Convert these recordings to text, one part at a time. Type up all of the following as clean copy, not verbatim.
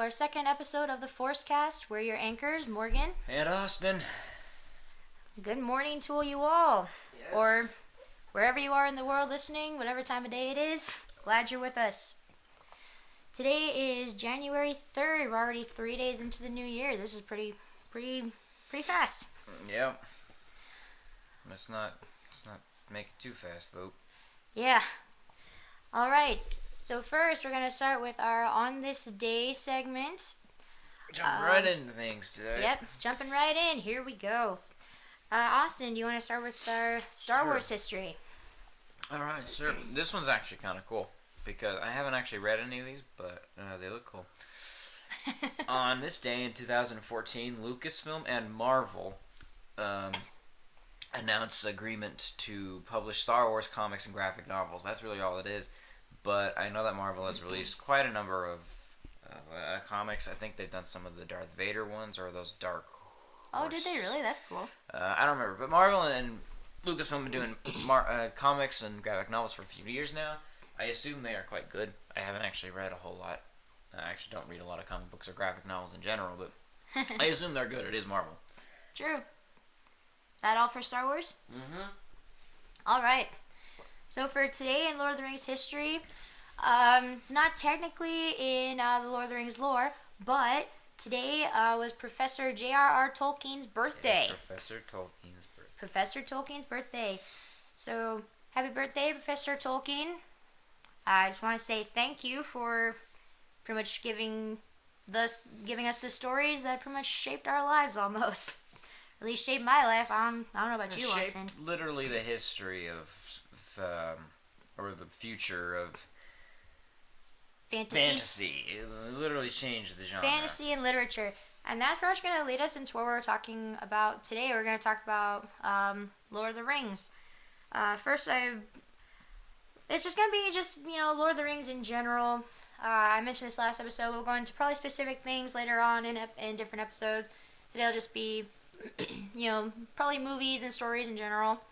our second episode of the Forcecast. We're your anchors, Morgan and Austin. Good morning to you all, Yes. or wherever you are in the world listening, whatever time of day it is. Glad you're with us. Today is January 3rd. We're already 3 days into the new year. This is pretty fast. Yep. Let's not make it too fast, though. Yeah. All right. So first, we're going to start with our On This Day segment. Jump right into things today. Yep. Jumping right in. Here we go. Austin, do you want to start with our Star Wars history? All right, sure. This one's actually kind of cool because I haven't actually read any of these, but they look cool. On this day in 2014, Lucasfilm and Marvel announced agreement to publish Star Wars comics and graphic novels. That's really all it is. But I know that Marvel has released quite a number of comics. I think they've done some of the Darth Vader ones or those Dark Horse. Oh, did they really? That's cool. I don't remember. But Marvel and Lucasfilm have been doing comics and graphic novels for a few years now. I assume they are quite good. I haven't actually read a whole lot. I actually don't read a lot of comic books or graphic novels in general, but I assume they're good. It is Marvel. True. That all for Star Wars? Mm-hmm. All right. So for today in Lord of the Rings history, it's not technically in the Lord of the Rings lore, but today was Professor JRR Tolkien's birthday. Yes, Professor Tolkien's birthday. Professor Tolkien's birthday. So happy birthday, Professor Tolkien. I just want to say thank you for pretty much giving us the stories that pretty much shaped our lives almost. At least shaped my life. I don't know about you, Austin. Shaped literally the history of or the future of fantasy. It literally changed the genre. Fantasy and literature. And that's pretty much going to lead us into what we're talking about today. We're going to talk about Lord of the Rings. First, it's just going to be Lord of the Rings in general. I mentioned this last episode. We'll go into probably specific things later on in different episodes. Today will just be, probably movies and stories in general.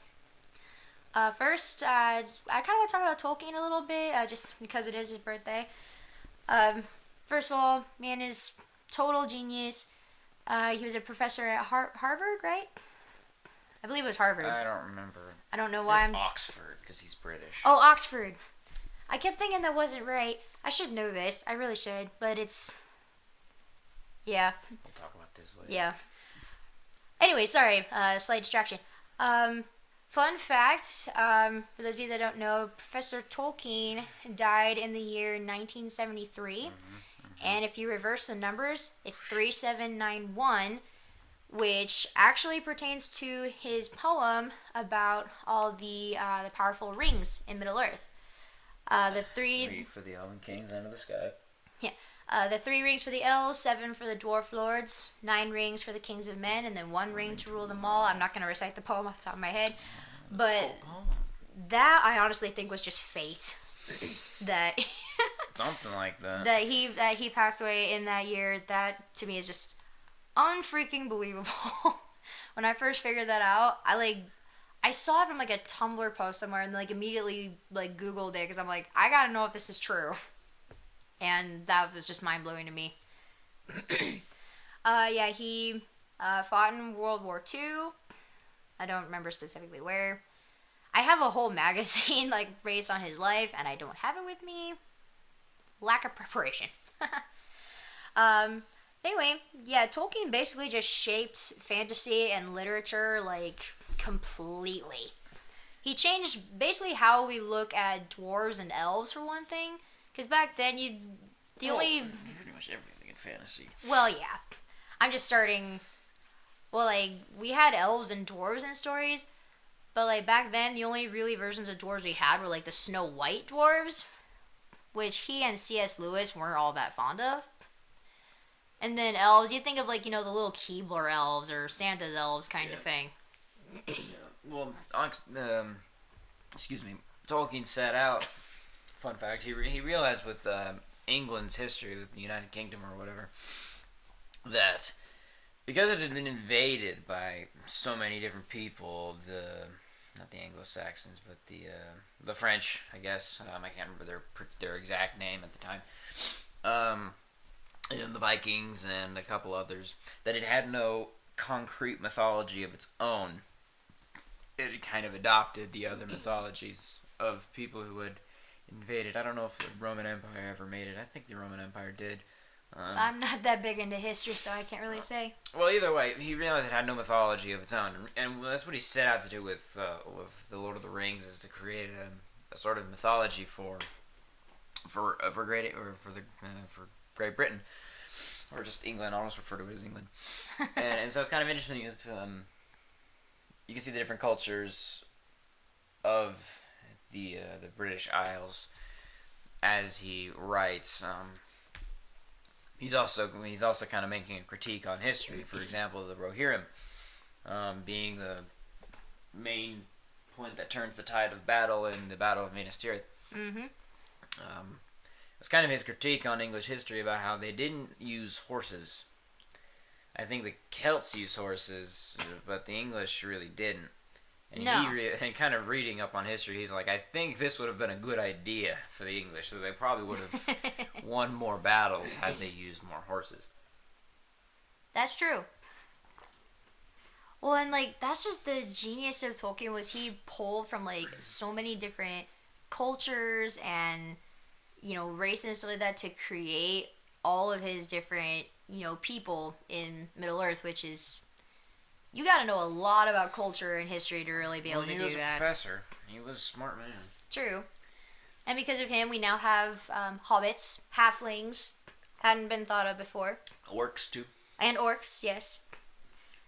First, I kind of want to talk about Tolkien a little bit, just because it is his birthday. First of all, man is total genius. He was a professor at Harvard, right? I believe it was Harvard. I don't remember. I don't know why. It's Oxford, because he's British. Oh, Oxford. I kept thinking that wasn't right. I should know this. I really should, but it's... Yeah. We'll talk about this later. Yeah. Anyway, sorry. Slight distraction. Fun fact, for those of you that don't know, Professor Tolkien died in the year 1973. And if you reverse the numbers, it's 3791, which actually pertains to his poem about all the powerful rings in Middle-earth. The three for the Elven Kings under the sky. Yeah. The 3 rings for the elves, 7 for the dwarf lords, 9 rings for the kings of men, and then 1 ring to rule them all. I'm not going to recite the poem off the top of my head, but that I honestly think was just fate. That something like that. that he passed away in that year. That to me is just unfreaking believable. When I first figured that out, I saw it from like a Tumblr post somewhere and like immediately like Googled it because I'm like, I gotta know if this is true. And that was just mind-blowing to me. He fought in World War II. I don't remember specifically where. I have a whole magazine, like, based on his life, and I don't have it with me. Lack of preparation. Anyway, yeah, Tolkien basically just shaped fantasy and literature, like, completely. He changed basically how we look at dwarves and elves, for one thing. Because back then, pretty much everything in fantasy. Well, yeah. I'm just starting... Well, like, we had elves and dwarves in stories, but, like, back then, the only really versions of dwarves we had were, like, the Snow White dwarves, which he and C.S. Lewis weren't all that fond of. And then elves, you think of, like, the little Keebler elves or Santa's elves kind of thing. Yeah. Well, Tolkien set out... Fun fact, he realized with England's history, with the United Kingdom or whatever, that because it had been invaded by so many different people, not the Anglo-Saxons, but the French, I guess. I can't remember their exact name at the time. and the Vikings and a couple others, that it had no concrete mythology of its own. It had kind of adopted the other mythologies of people who had invaded. I don't know if the Roman Empire ever made it. I think the Roman Empire did. I'm not that big into history, so I can't really say. Well, either way, he realized it had no mythology of its own, and that's what he set out to do with the Lord of the Rings, is to create a sort of mythology for Great Britain, or just England. I'll just refer to it as England. and so it's kind of interesting. You can see the different cultures of the British Isles as he writes. He's also kind of making a critique on history. For example, the Rohirrim being the main point that turns the tide of battle in the Battle of Minas Tirith. Mm-hmm. It's kind of his critique on English history about how they didn't use horses. I think the Celts used horses, but the English really didn't. And and kind of reading up on history, he's like, I think this would have been a good idea for the English, so they probably would have won more battles had they used more horses. That's true. Well, and that's just the genius of Tolkien, was he pulled from so many different cultures and races and stuff like that to create all of his different people in Middle Earth, which is, you got to know a lot about culture and history to really be able to do that. He was a professor. He was a smart man. True. And because of him, we now have hobbits, halflings, hadn't been thought of before. Orcs, too. And orcs, yes.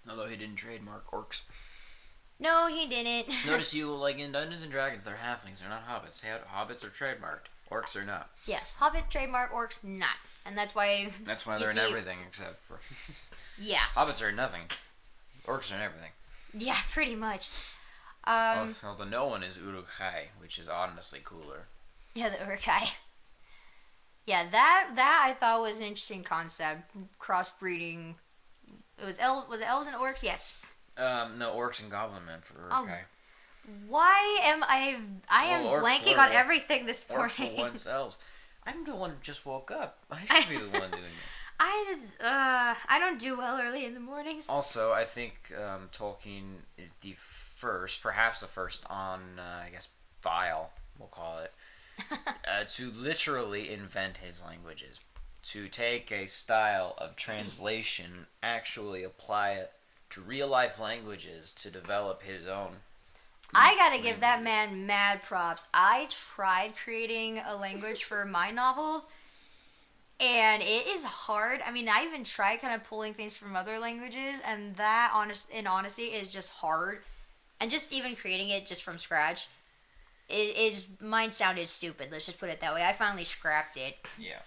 Although he didn't trademark orcs. No, he didn't. Notice in Dungeons & Dragons, they're halflings. They're not hobbits. Hobbits are trademarked. Orcs are not. Yeah, hobbit trademark, orcs not. And that's why... That's why they're in everything except for... Yeah. Hobbits are in nothing. Orcs are in everything. Yeah, pretty much. Although no one is Uruk-hai, which is honestly cooler. Yeah, the Uruk-hai. Yeah, that I thought was an interesting concept. Crossbreeding. Was it elves and orcs? Yes. No, orcs and goblin men for Uruk-hai. Why am I am blanking on everything this morning. Orcs were once elves. I'm the one who just woke up. I should be the one doing it. I don't do well early in the mornings. Also, I think Tolkien is the first, perhaps the first on, file, we'll call it, to literally invent his languages. To take a style of translation, actually apply it to real-life languages to develop his own. I gotta give that man mad props. I tried creating a language for my novels, and it is hard. I mean, I even tried kind of pulling things from other languages, and that, in honesty, is just hard. And just even creating it just from scratch, mine sounded stupid. Let's just put it that way. I finally scrapped it. Yeah.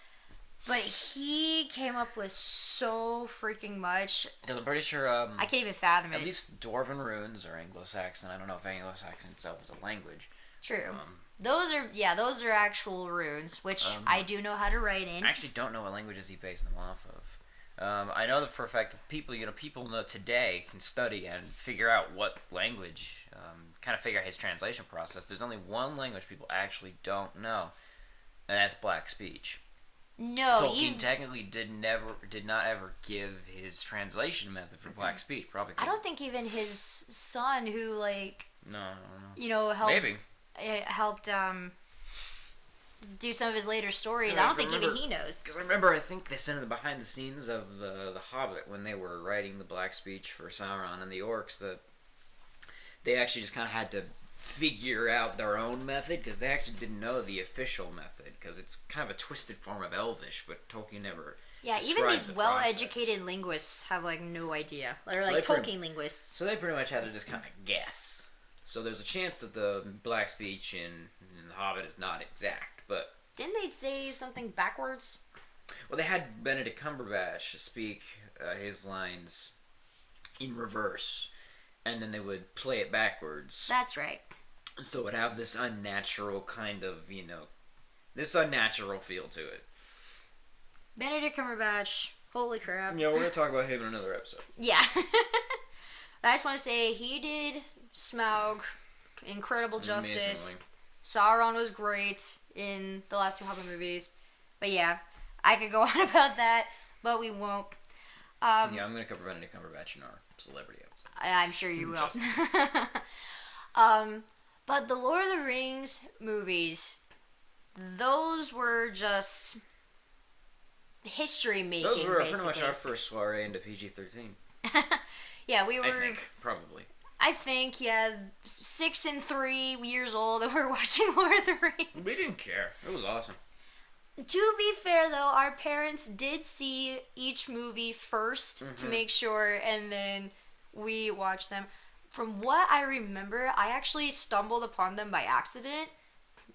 But he came up with so freaking much. I'm pretty sure... I can't even fathom it. At least Dwarven runes or Anglo-Saxon. I don't know if Anglo-Saxon itself is a language. True. Those are actual runes, which I do know how to write in. I actually don't know what languages he based them off of. I know that for a fact that people know today can study and figure out what language, kind of figure out his translation process. There's only one language people actually don't know, and that's Black speech. No, Tolkien technically did not ever give his translation method for Black speech. Probably. I don't think even his son, who No. helped Maybe. Helped do some of his later stories. I don't think even he knows. Because I think they sent in the behind the scenes of the Hobbit when they were writing the Black speech for Sauron and the orcs, that they actually just kind of had to figure out their own method, because they actually didn't know the official method, because it's kind of a twisted form of Elvish, but Tolkien never. Yeah, even these well-educated linguists have no idea. Or Tolkien linguists. So they pretty much had to just kind of guess. So there's a chance that the Black speech in The Hobbit is not exact, but... Didn't they say something backwards? Well, they had Benedict Cumberbatch speak his lines in reverse, and then they would play it backwards. That's right. So it would have this unnatural kind of, this unnatural feel to it. Benedict Cumberbatch, holy crap. Yeah, we're going to talk about him in another episode. Yeah. I just want to say, he did Smaug incredible justice. Amazingly. Sauron was great in the last two Hobbit movies. But yeah, I could go on about that. but we won't. Yeah, I'm going to cover Benedict Cumberbatch in our celebrity episode. I'm sure you will. But the Lord of the Rings movies, those were just history making. Those were basically. pretty much our first soiree into PG-13. Yeah, we were. I think, probably. I think, yeah, 6 and 3 years old, and we're watching Lord of the Rings. We didn't care. It was awesome. To be fair, though, our parents did see each movie first to make sure, and then we watched them. From what I remember, I actually stumbled upon them by accident.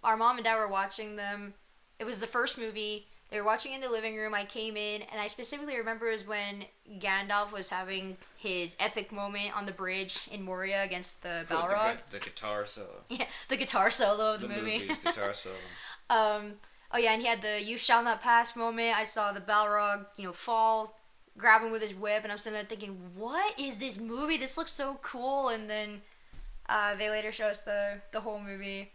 Our mom and dad were watching them. It was the first movie. They were watching in the living room. I came in, and I specifically remember is when Gandalf was having his epic moment on the bridge in Moria against the Balrog. The guitar solo. Yeah, the guitar solo of the movie. Movie's guitar solo. Oh yeah, and he had the "You shall not pass" moment. I saw the Balrog, fall, grab him with his whip, and I'm sitting there thinking, what is this movie? This looks so cool. And then they later show us the whole movie,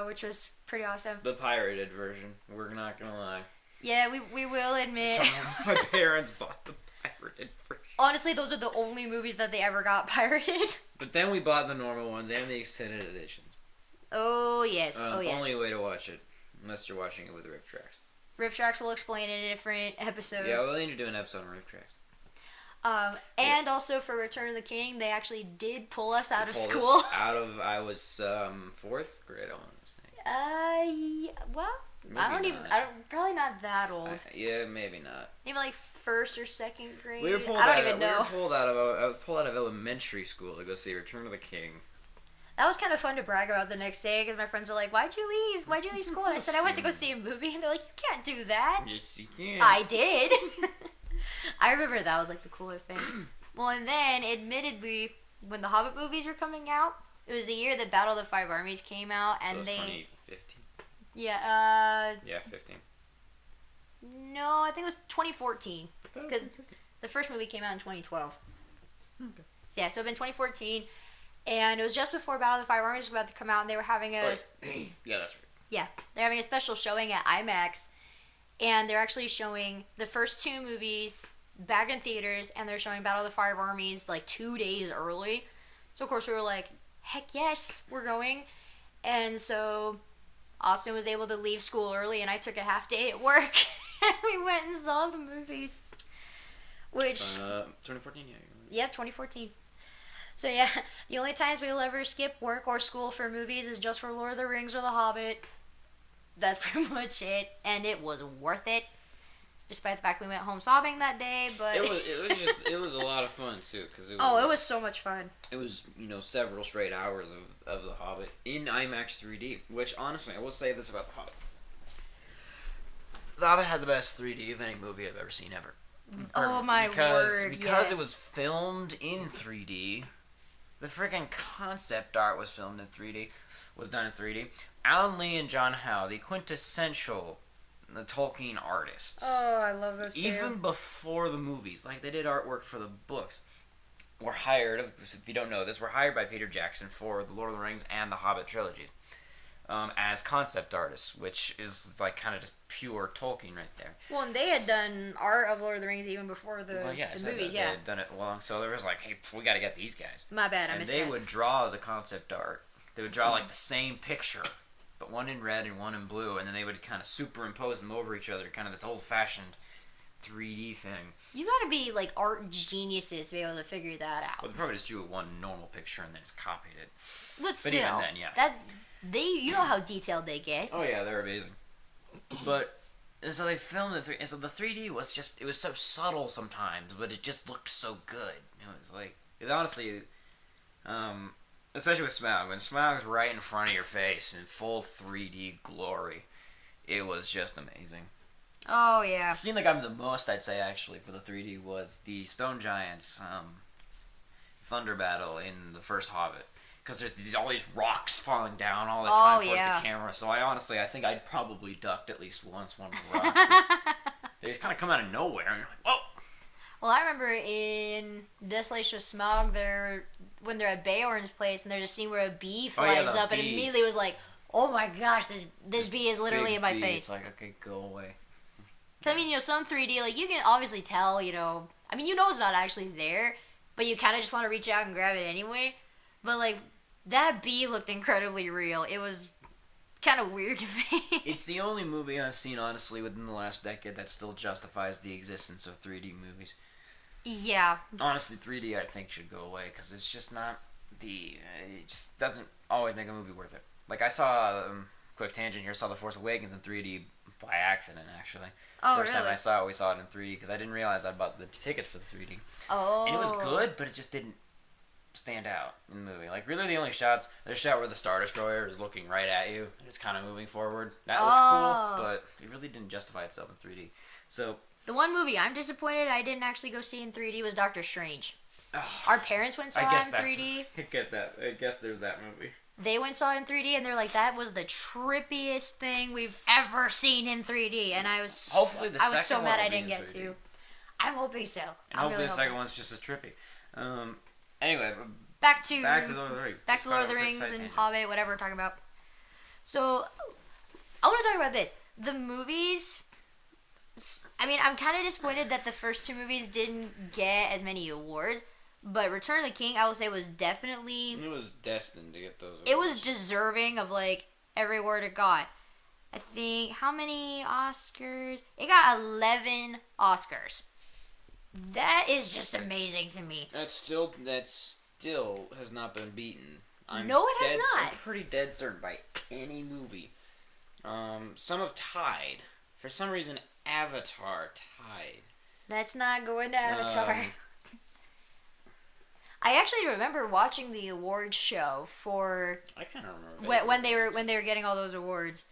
which was pretty awesome. The pirated version. We're not gonna lie. Yeah, we will admit. My parents bought the pirated version. Honestly, those are the only movies that they ever got pirated. But then we bought the normal ones and the extended editions. Oh yes, Only way to watch it, unless you're watching it with riff tracks. Riff tracks will explain in a different episode. Yeah, we'll need to do an episode on riff tracks. And also for Return of the King, they actually did pull us out of school. I was 4th grade, I want to say. Well, Maybe probably not that old. Yeah, maybe not. Maybe like 1st or 2nd grade. We were pulled I don't even know. We were pulled out of elementary school to go see Return of the King. That was kind of fun to brag about the next day because my friends were like, "Why'd you leave? Why'd you leave school?" And I said, "I went to go see a movie." And they're like, "You can't do that." Yes, you can. I did. I remember that was like the coolest thing. Well, and then, admittedly, when the Hobbit movies were coming out, it was the year that Battle of the Five Armies came out, and so it was 2015. Yeah. Yeah, 15. No, I think it was 2014 because the first movie came out in 2012. Okay. So, yeah, so it had been 2014. And it was just before Battle of the Five Armies was about to come out, and they were having a... Yeah, that's right. Yeah, they're having a special showing at IMAX, and they're actually showing the first 2 movies back in theaters, and they're showing Battle of the Five Armies, 2 days early. So, of course, we were like, heck yes, we're going. And so, Austin was able to leave school early, and I took a half day at work, and we went and saw the movies. Which... 2014, yeah. Yep, 2014. So yeah, the only times we will ever skip work or school for movies is just for Lord of the Rings or The Hobbit. That's pretty much it, and it was worth it. Despite the fact we went home sobbing that day, but it was a lot of fun too, because it was so much fun. It was several straight hours of The Hobbit in IMAX 3D. Which honestly, I will say this about The Hobbit: The Hobbit had the best 3D of any movie I've ever seen ever. Oh my word! Because it was filmed in 3D. The freaking concept art was filmed in 3D, was done in 3D. Alan Lee and John Howe, the quintessential Tolkien artists. Oh, I love those two. Even before the movies, they did artwork for the books, were hired, if you don't know this, were hired by Peter Jackson for the Lord of the Rings and the Hobbit trilogy. As concept artists, which is kind of just pure Tolkien right there. Well, and they had done art of Lord of the Rings even before the movies, They had done it long, so there was hey, we got to get these guys. My bad, I missed that. And they would draw the concept art. They would draw the same picture, but one in red and one in blue, and then they would kind of superimpose them over each other, kind of this old-fashioned 3D thing. You gotta be art geniuses to be able to figure that out. Well, they probably just drew one normal picture and then just copied it. But still, even then, yeah. You know how detailed they get. Oh yeah, they're amazing. But so they filmed the 3D, and so the 3D was it was so subtle sometimes, but it just looked so good. It was honestly, especially with Smaug, when Smaug's right in front of your face in full 3D glory, it was just amazing. Oh yeah. The scene that got me the most, I'd say actually, for the 3D was the Stone Giants thunder battle in the first Hobbit. Because there's all these rocks falling down all the time towards the camera. So I think I'd probably ducked at least once one of the rocks. They just kind of come out of nowhere and you're like, whoa! Well, I remember in Desolation of Smaug, when they're at Beorn's place and there's a scene where a bee flies up and immediately was like, oh my gosh, this bee is literally in my face. It's like, okay, go away. Cause I mean, some 3D, like you can obviously tell, I mean, it's not actually there, but you kind of just want to reach out and grab it anyway. But like that bee looked incredibly real. It was kind of weird to me. It's the only movie I've seen, honestly, within the last decade that still justifies the existence of 3D movies. Yeah. Honestly, 3D I think should go away because it's just not it just doesn't always make a movie worth it. Like I saw, quick tangent here, saw The Force Awakens in 3D by accident, actually. Oh, First really? time I saw it, we saw it in 3D because I didn't realize I bought the tickets for the 3D. Oh. And it was good, but it just didn't stand out in the movie. Like, really the only shots, there's a shot where the Star Destroyer is looking right at you, and it's kind of moving forward. That looked cool, but it really didn't justify itself in 3D. So... The one movie I'm disappointed I didn't actually go see in 3D was Doctor Strange. Oh, Our parents went and saw it in 3D. I get that. I guess there's that movie. They went and saw it in 3D, and they're like, that was the trippiest thing we've ever seen in 3D. And I was so mad I didn't get to. I'm hoping so. And hopefully the second one's just as trippy. Anyway, back to Lord of the Rings. Back to Lord of the Rings and Hobbit, whatever we're talking about. So, I want to talk about this. The movies... I mean, I'm kind of disappointed that the first two movies didn't get as many awards, but Return of the King, I would say, was definitely... It was destined to get those awards. It was deserving of, like, every award it got. I think, how many Oscars? It got 11 Oscars. That is just amazing to me. That still has not been beaten. No, it has not. I'm pretty dead certain by any movie. Some have tied. For some reason, Avatar tied. Let's not go into Avatar. I actually remember watching the awards show for. I kind of remember when they were getting all those awards.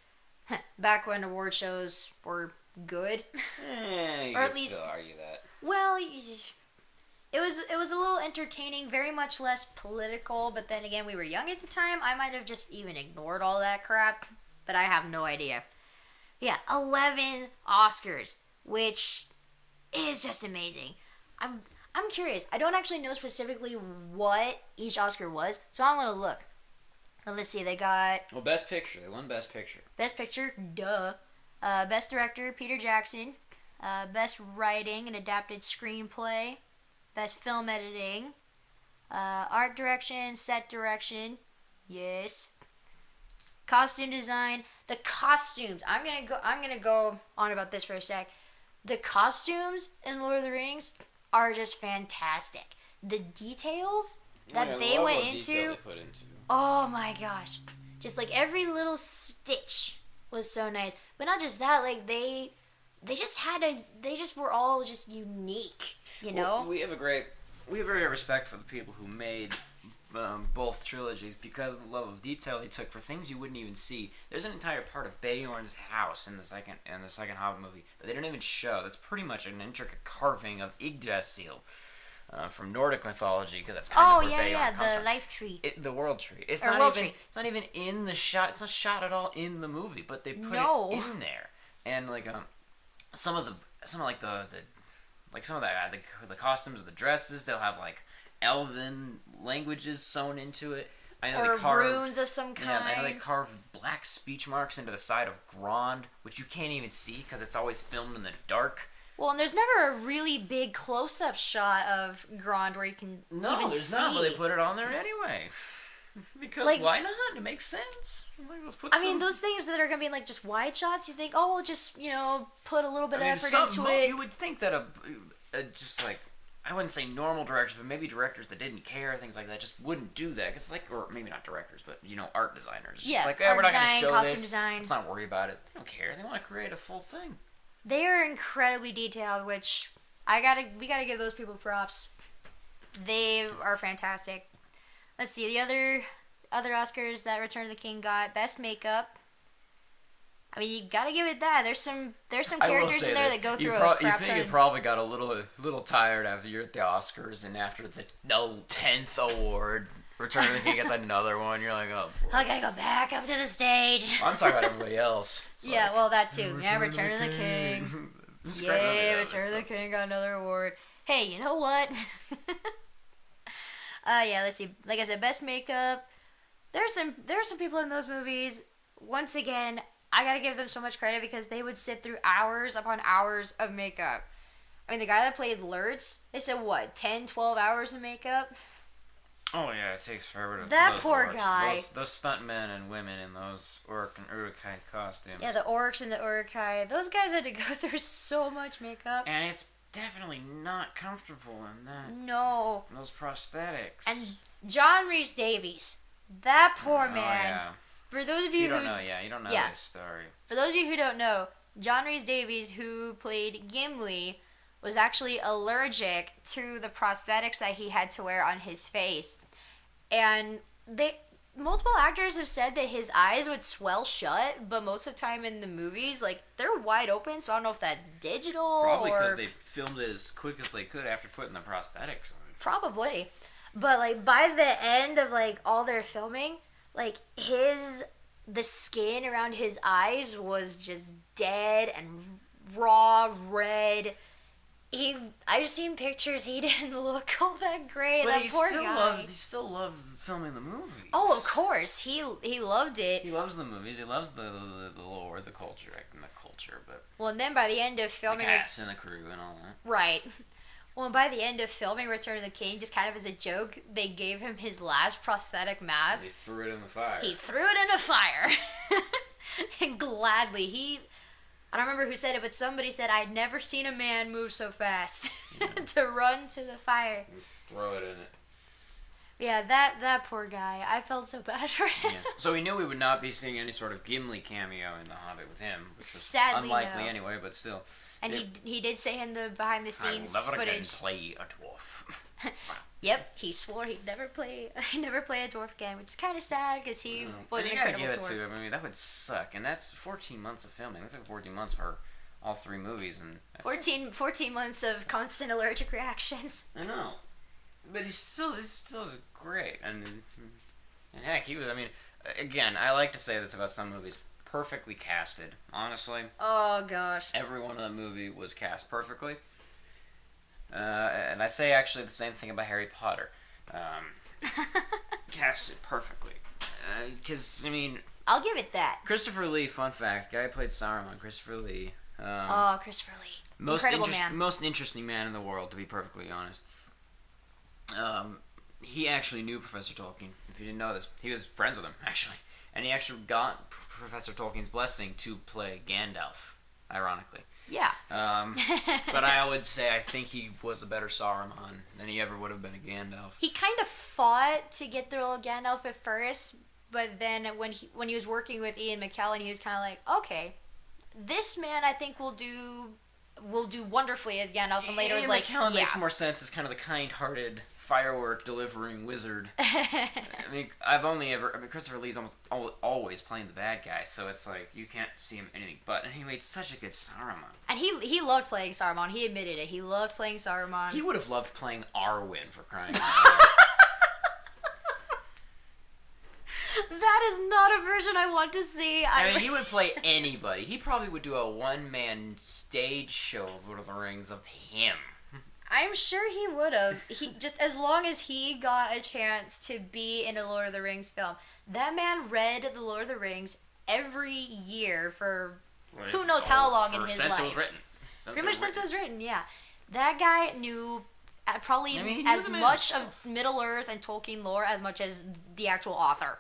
Back when award shows were good. You or at can least still argue that. Well, it was a little entertaining, very much less political. But then again, we were young at the time. I might have just even ignored all that crap, but I have no idea. Yeah, 11 Oscars, which is just amazing. I'm curious. I don't actually know specifically what each Oscar was, so I'm gonna look. Let's see. They got Best Picture. They won Best Picture. Best Picture, duh. Best Director, Peter Jackson. Best Writing and Adapted Screenplay. Best Film Editing. Art Direction, Set Direction. Yes. Costume Design. The costumes. I'm gonna go on about this for a sec. The costumes in Lord of the Rings are just fantastic. The details that they went into. Oh my gosh. Just like every little stitch was so nice. But not just that, like they just were all just unique, you know? Well, we have very respect for the people who made both trilogies because of the level of detail they took for things you wouldn't even see. There's an entire part of Beorn's house in the second Hobbit movie that they don't even show. That's pretty much an intricate carving of Yggdrasil from Nordic mythology, because that's kind of where Beorn comes from. The life tree, the world tree. It's not even in the shot. It's not shot at all in the movie, but they put it in there. And like some of the costumes, the dresses, they'll have like elven languages sewn into it. I know they carve runes of some kind. Yeah, I know they carve black speech marks into the side of Grond, which you can't even see because it's always filmed in the dark. Well, and there's never a really big close-up shot of Grond where you can even see. No, there's not, but they put it on there anyway. Because why not? It makes sense. I mean, those things that are going to be like just wide shots, you think, oh, we'll just, put a little bit of effort into it. You would think that just like, I wouldn't say normal directors, but maybe directors that didn't care, things like that, just wouldn't do that. Cause or maybe not directors, but, art designers. Yeah, just like, art we're not design, going to show costume this. design. Let's not worry about it. They don't care. They want to create a full thing. They are incredibly detailed, which we gotta give those people props. They are fantastic. Let's see, the other Oscars that Return of the King got: Best Makeup. I mean, you gotta give it that. There's some characters in there that go through a crap ton. You think it probably got a little tired after you're at the Oscars and after the 10th award, Return of the King gets another one. You're like, oh boy. I gotta go back up to the stage. I'm talking about everybody else. Yeah, well, that too. Yeah, Return of the King. Yay, Return of the King got another award. Hey, you know what? Yeah, let's see. Like I said, Best Makeup. There are some people in those movies. Once again, I gotta give them so much credit because they would sit through hours upon hours of makeup. I mean, the guy that played Lurtz, they said, what, 10, 12 hours of makeup? Oh, yeah, it takes forever to... That those poor orcs. guy. Those stuntmen and women in those orc and Uruk-hai costumes. Yeah, the orcs and the Uruk-hai. Those guys had to go through so much makeup. And it's definitely not comfortable in that. No. Those prosthetics. And John Rhys-Davies. That poor man. Oh, yeah. For those of you, you don't who... know, yeah, you don't know Yeah. this story. For those of you who don't know, John Rhys-Davies, who played Gimli, was actually allergic to the prosthetics that he had to wear on his face. And multiple actors have said that his eyes would swell shut, but most of the time in the movies, like, they're wide open, so I don't know if that's digital Probably or... because they filmed it as quick as they could after putting the prosthetics on. Probably. But, like, by the end of, like, all their filming, like, the skin around his eyes was just dead and raw red. I've seen pictures. He didn't look all that great. But that he poor still guy. he still loved filming the movies. Oh, of course. He loved it. He loves the movies. He loves the lore, the culture, but Well, and then by the end of the filming, cast and the crew and all that. right. Well, by the end of filming Return of the King, just kind of as a joke, they gave him his last prosthetic mask. They threw it in the fire. He threw it in a fire. And gladly. I don't remember who said it, but somebody said, I'd never seen a man move so fast to run to the fire. Throw it in it. Yeah, that poor guy. I felt so bad for him. Yes. So we knew we would not be seeing any sort of Gimli cameo in The Hobbit with him. Which was Sadly, unlikely no. anyway, but still. And he did say in the behind the scenes I'll never again footage. play a dwarf. Yep, he swore he'd never play a dwarf again, which is kind of sad because he was an you gotta incredible give it dwarf. to him. I mean, that would suck. And that's 14 months of filming. That took 14 months for all 3 movies. And 14 months of constant allergic reactions. I know. But he still is great. And heck, he was, I mean, again, I like to say this about some movies. Perfectly casted, honestly. Oh, gosh. Everyone in the movie was cast perfectly. And I say actually the same thing about Harry Potter. Casted perfectly. Because, I mean... I'll give it that. Christopher Lee, fun fact, guy who played Saruman, Christopher Lee. Christopher Lee. Incredible man. Most interesting man in the world, to be perfectly honest. He actually knew Professor Tolkien. If you didn't know this, he was friends with him, actually. And he actually got Professor Tolkien's blessing to play Gandalf, ironically. Yeah. But I would say I think he was a better Saruman than he ever would have been a Gandalf. He kind of fought to get the role of Gandalf at first, but then when he was working with Ian McKellen, he was kind of like, okay, this man I think will do wonderfully as Gandalf. And later was like, McKellen yeah. makes more sense as kind of the kind-hearted firework delivering wizard. I mean, Christopher Lee's almost always playing the bad guy, so it's like you can't see him anything but. And he made such a good Saruman. And he loved playing Saruman. He admitted it. He loved playing Saruman. He would have loved playing Arwen, for crying out loud. That is not a version I want to see. I mean, he would play anybody. He probably would do a one-man stage show of Lord of the Rings of him. I'm sure he would have. He just as long as he got a chance to be in a Lord of the Rings film. That man read the Lord of the Rings every year for who knows how long in his life. Since it was written. Pretty much since it was written, yeah. That guy knew probably he as knew much of Middle Earth and Tolkien lore as much as the actual author.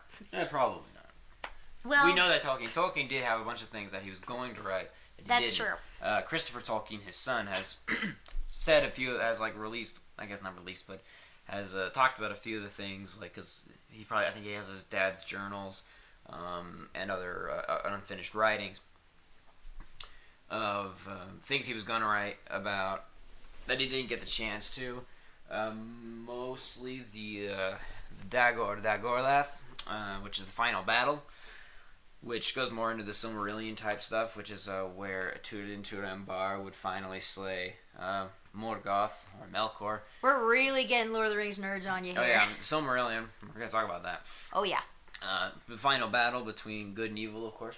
Probably not. Well, we know that Tolkien did have a bunch of things that he was going to write. That's true. Christopher Tolkien, his son, has said a few, has like released, I guess not released, but has talked about a few of the things, like, because I think he has his dad's journals and other unfinished writings of things he was going to write about that he didn't get the chance to. Mostly the Dagorlath, which is the final battle, which goes more into the Silmarillion type stuff, which is where Turin Turambar would finally slay Morgoth or Melkor. We're really getting Lord of the Rings nerds on you here. Oh yeah, Silmarillion. We're gonna talk about that. Oh yeah. The final battle between good and evil, of course.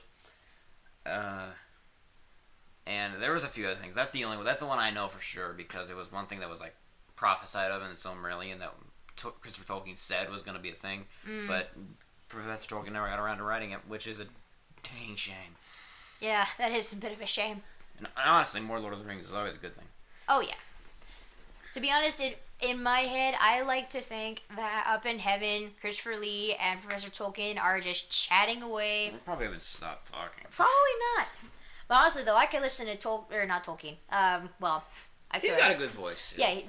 And there was a few other things. That's the one I know for sure, because it was one thing that was like prophesied of in the Silmarillion that Christopher Tolkien said was going to be a thing, but Professor Tolkien never got around to writing it, which is a dang shame. Yeah, that is a bit of a shame. And honestly, more Lord of the Rings is always a good thing. Oh, yeah. To be honest, in my head, I like to think that up in heaven, Christopher Lee and Professor Tolkien are just chatting away. They probably haven't stopped talking. Probably not. But honestly, though, I could listen to not Tolkien. Well, I could. He's got a good voice. Yeah,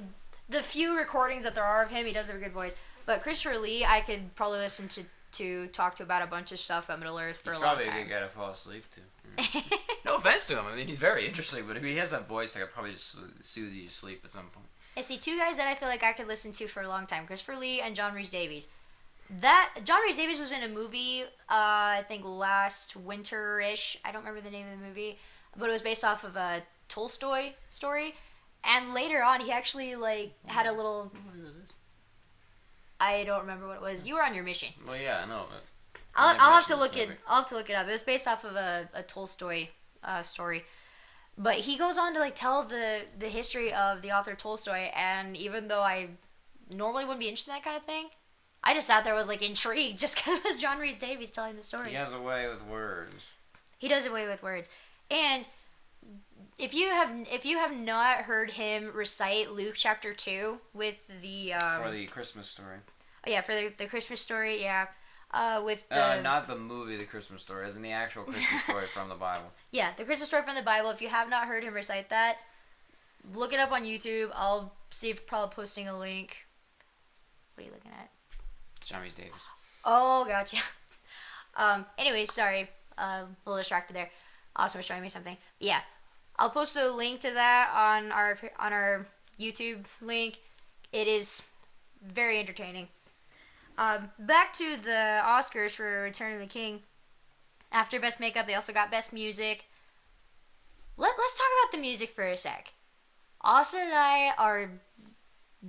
the few recordings that there are of him, he does have a good voice. But Christopher Lee, I could probably listen to talk to about a bunch of stuff about Middle Earth for a long time. He's probably a good guy to fall asleep to. No offense to him. I mean, he's very interesting, but if he has that voice, I could probably just soothe you to sleep at some point. I see two guys that I feel like I could listen to for a long time: Christopher Lee and John Rhys-Davies. John Rhys-Davies was in a movie, I think last winter-ish. I don't remember the name of the movie, but it was based off of a Tolstoy story. And later on, he actually had a little. What movie was this? I don't remember what it was. You were on your mission. Well, yeah, I know. I'll have to look it. I'll have to look it up. It was based off of a Tolstoy story, but he goes on to tell the history of the author Tolstoy. And even though I normally wouldn't be interested in that kind of thing, I just sat there was intrigued just because it was John Rhys-Davies telling the story. He has a way with words. He does a way with words, and if you have not heard him recite Luke chapter 2 with the for the Christmas story. Oh yeah, for the Christmas story, yeah. With the not the movie The Christmas Story, as in the actual Christmas story from the Bible. Yeah, the Christmas story from the Bible. If you have not heard him recite that, look it up on YouTube. I'll see if probably posting a link. What are you looking at? It's John Rhys-Davies. Oh, gotcha. Anyway, sorry, a little distracted there. Austin was showing me something. Yeah, I'll post a link to that on our YouTube link. It is very entertaining. Back to the Oscars for Return of the King. After Best Makeup, they also got Best Music. Let's talk about the music for a sec. Austin and I are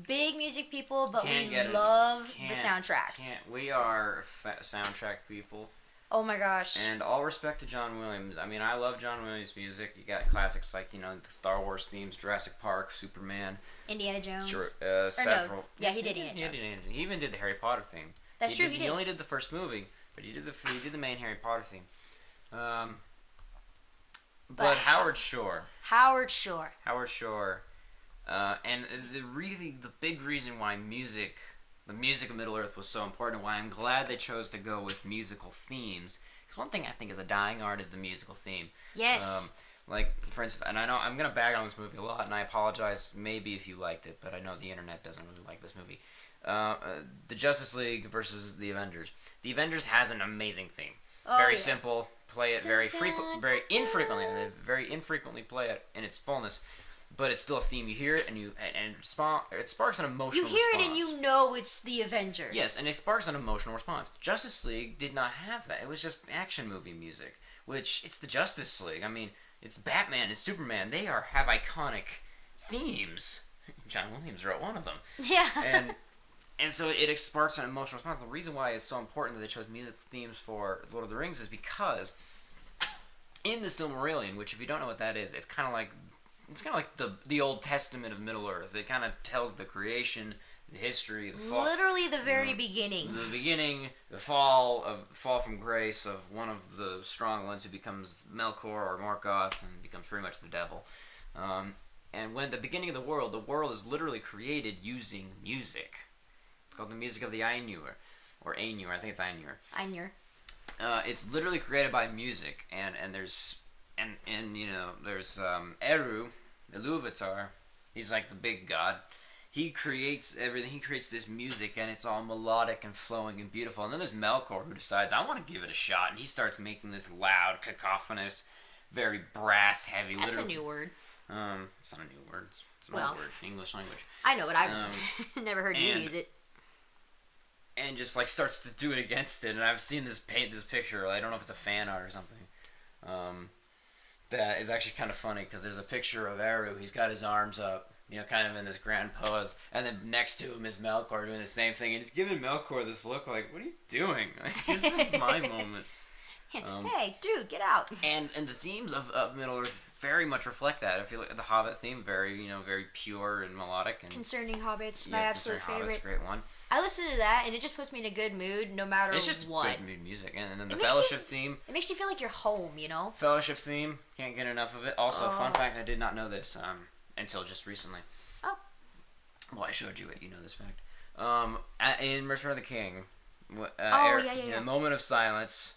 big music people, but we love the soundtracks. We are soundtrack people. Oh my gosh. And all respect to John Williams. I mean, I love John Williams' music. You got classics like, the Star Wars themes, Jurassic Park, Superman. Indiana Jones. Sure, several. No. Yeah, he did Indiana Jones. He even did the Harry Potter theme. That's true, he did. He only did the first movie, but he did the main Harry Potter theme. But Howard Shore. And the big reason why the music of Middle Earth was so important, why I'm glad they chose to go with musical themes. Because one thing I think is a dying art is the musical theme. Yes. For instance, and I know I'm going to bag on this movie a lot, and I apologize maybe if you liked it, but I know the internet doesn't really like this movie. The Justice League versus the Avengers. The Avengers has an amazing theme. Very simple. Play it very infrequently. They very infrequently play it in its fullness. But it's still a theme. You hear it, and it sparks an emotional response. You hear it, and you know it's the Avengers. Yes, and it sparks an emotional response. Justice League did not have that. It was just action movie music, which it's the Justice League. I mean, it's Batman and Superman. They have iconic themes. John Williams wrote one of them. Yeah. And so it sparks an emotional response. The reason why it's so important that they chose music themes for Lord of the Rings is because in the Silmarillion, which if you don't know what that is, it's kind of like the Old Testament of Middle Earth. It kind of tells the creation, the history, the fall. Literally the very beginning. The beginning, the fall from grace of one of the strong ones who becomes Melkor or Morgoth and becomes pretty much the devil. And when the beginning of the world is literally created using music. It's called the music of the Ainur, or Ainur. I think it's Ainur. Ainur. It's literally created by music, and there's Eru, Iluvatar. He's like the big god. He creates everything. He creates this music, and it's all melodic and flowing and beautiful. And then there's Melkor, who decides, I want to give it a shot, and he starts making this loud, cacophonous, very brass heavy. That's a new word. It's not a new word. It's an old word. English language. I know, but I've never heard you use it. And just starts to do it against it. And I've seen this picture. I don't know if it's a fan art or something. That is actually kind of funny because there's a picture of Eru. He's got his arms up, kind of in this grand pose, and then next to him is Melkor doing the same thing, and he's giving Melkor this look like, "What are you doing? This is my moment." Hey, dude, get out! And the themes of Middle Earth very much reflect that. I feel like the Hobbit theme, very very pure and melodic. And Concerning Hobbits, my absolute favorite. Hobbit's a great one. I listen to that, and it just puts me in a good mood, no matter what. It's just good mood music, and then the Fellowship theme. It makes you feel like you're home, Fellowship theme, can't get enough of it. Also, fun fact, I did not know this until just recently. Oh. Well, I showed you it. You know this fact. In Return of the King, in a moment of silence.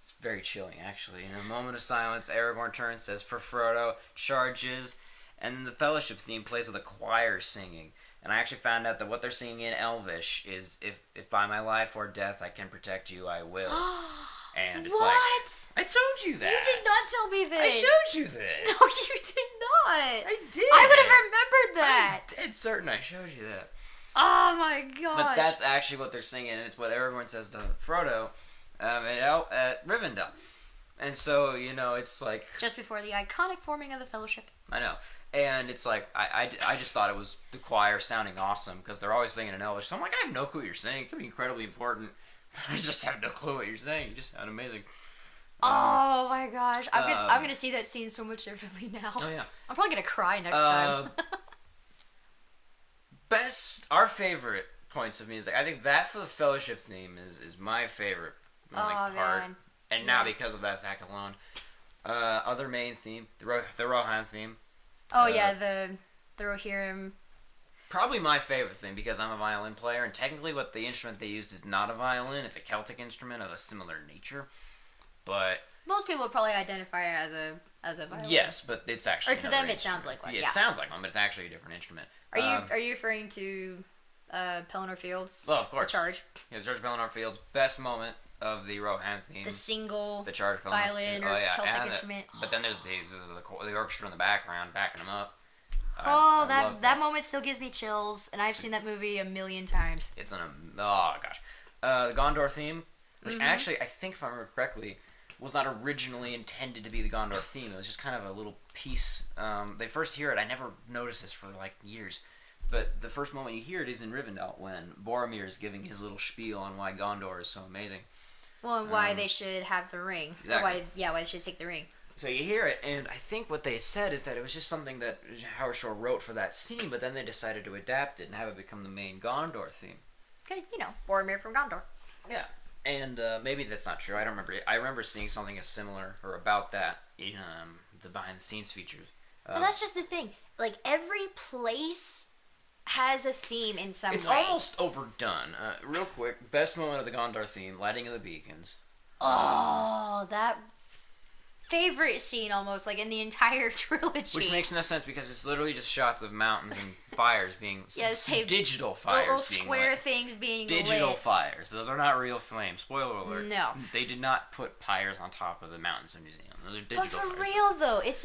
It's very chilling, actually. In a moment of silence, Aragorn turns, says, "For Frodo," charges, and then the Fellowship theme plays with a choir singing. And I actually found out that what they're singing in Elvish is, if by my life or death I can protect you, I will. And it's what? I told you that. You did not tell me this. I showed you this. No, you did not. I did. I would have remembered that. I'm dead certain I showed you that. Oh my gosh. But that's actually what they're singing, and it's what Aragorn says to Frodo at Rivendell. And so, it's like... just before the iconic forming of the Fellowship. I know. And it's like, I just thought it was the choir sounding awesome, because they're always singing in Elvish. So I'm like, I have no clue what you're saying. It could be incredibly important, but I just have no clue what you're saying. You just sound amazing. Oh my gosh. I'm gonna see that scene so much differently now. Oh yeah. I'm probably gonna cry next time. Our favorite points of music. I think that for the Fellowship theme is my favorite part. Man. And now because of that fact alone. Other main theme, the Rohan theme. Oh yeah, the Rohirrim. Probably my favorite thing because I'm a violin player, and technically what the instrument they used is not a violin, it's a Celtic instrument of a similar nature. But most people would probably identify it as a violin. Yes, but it's actually to them it sounds like one. Yeah, it sounds like one, but it's actually a different instrument. Are you referring to Pelennor Fields? Well, of course. The Charge. Yeah, the Charge Pelennor Fields, best moment of the Rohan theme. The single the Charge violin or Celtic instrument. But then there's the orchestra in the background backing them up. That moment still gives me chills, and I've seen that movie a million times. It's the Gondor theme, which actually I think if I remember correctly, was not originally intended to be the Gondor theme. It was just kind of a little piece. They first hear it. I never noticed this for like years, but the first moment you hear it is in Rivendell when Boromir is giving his little spiel on why Gondor is so amazing. Well, and why they should have the ring. Exactly. Why they should take the ring. So you hear it, and I think what they said is that it was just something that Howard Shore wrote for that scene, but then they decided to adapt it and have it become the main Gondor theme. Because, Boromir from Gondor. Yeah. And maybe that's not true. I don't remember. I remember seeing something as similar or about that in the behind-the-scenes features. But that's just the thing. Like, every place has a theme in some way. It's almost overdone. Real quick, best moment of the Gondor theme, lighting of the beacons. Oh, that favorite scene almost, like in the entire trilogy. Which makes no sense because it's literally just shots of mountains and fires being digital fires, little square things being digital lit. Fires. Those are not real flames. Spoiler alert. No, they did not put pyres on top of the mountains in New Zealand. Those are digital fires. But for real though, it's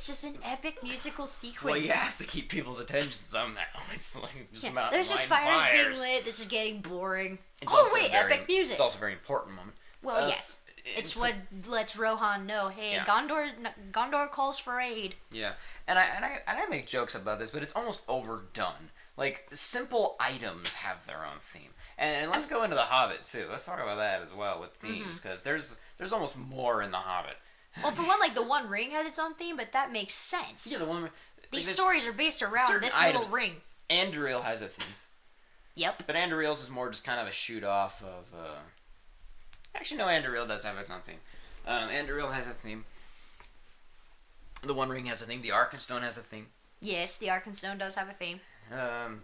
just an epic musical sequence. Well, you have to keep people's attention somehow. It's like just there's just fires being lit. This is getting boring. Epic music. It's also a very important moment. Well, yes. It's what lets Rohan know, hey, yeah. Gondor calls for aid. Yeah, and I make jokes about this, but it's almost overdone. Like, simple items have their own theme, and let's go into the Hobbit too. Let's talk about that as well with themes, because there's almost more in the Hobbit. Well, for one, like the One Ring has its own theme, but that makes sense. Yeah, the one. These stories are based around this little ring. Anduril has a theme. Yep. But Anduril's is more just kind of a shoot off of. Actually, no, Anduril does have its own theme. Anduril has a theme. The One Ring has a theme. The Arkenstone has a theme. Yes, the Arkenstone does have a theme. The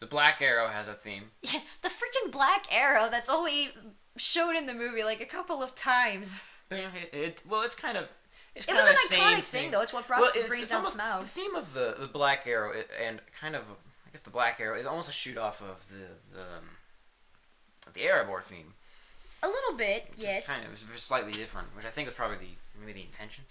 Black Arrow has a theme. Yeah, the freaking Black Arrow that's only shown in the movie like a couple of times. It's kind of the same thing. It was an iconic thing, though. It's what brings down Smaug. The theme of the Black Arrow and kind of, I guess the Black Arrow is almost a shoot off of the Erebor theme. A little bit, yes. Kind of, it's slightly different, which I think is probably maybe the intention.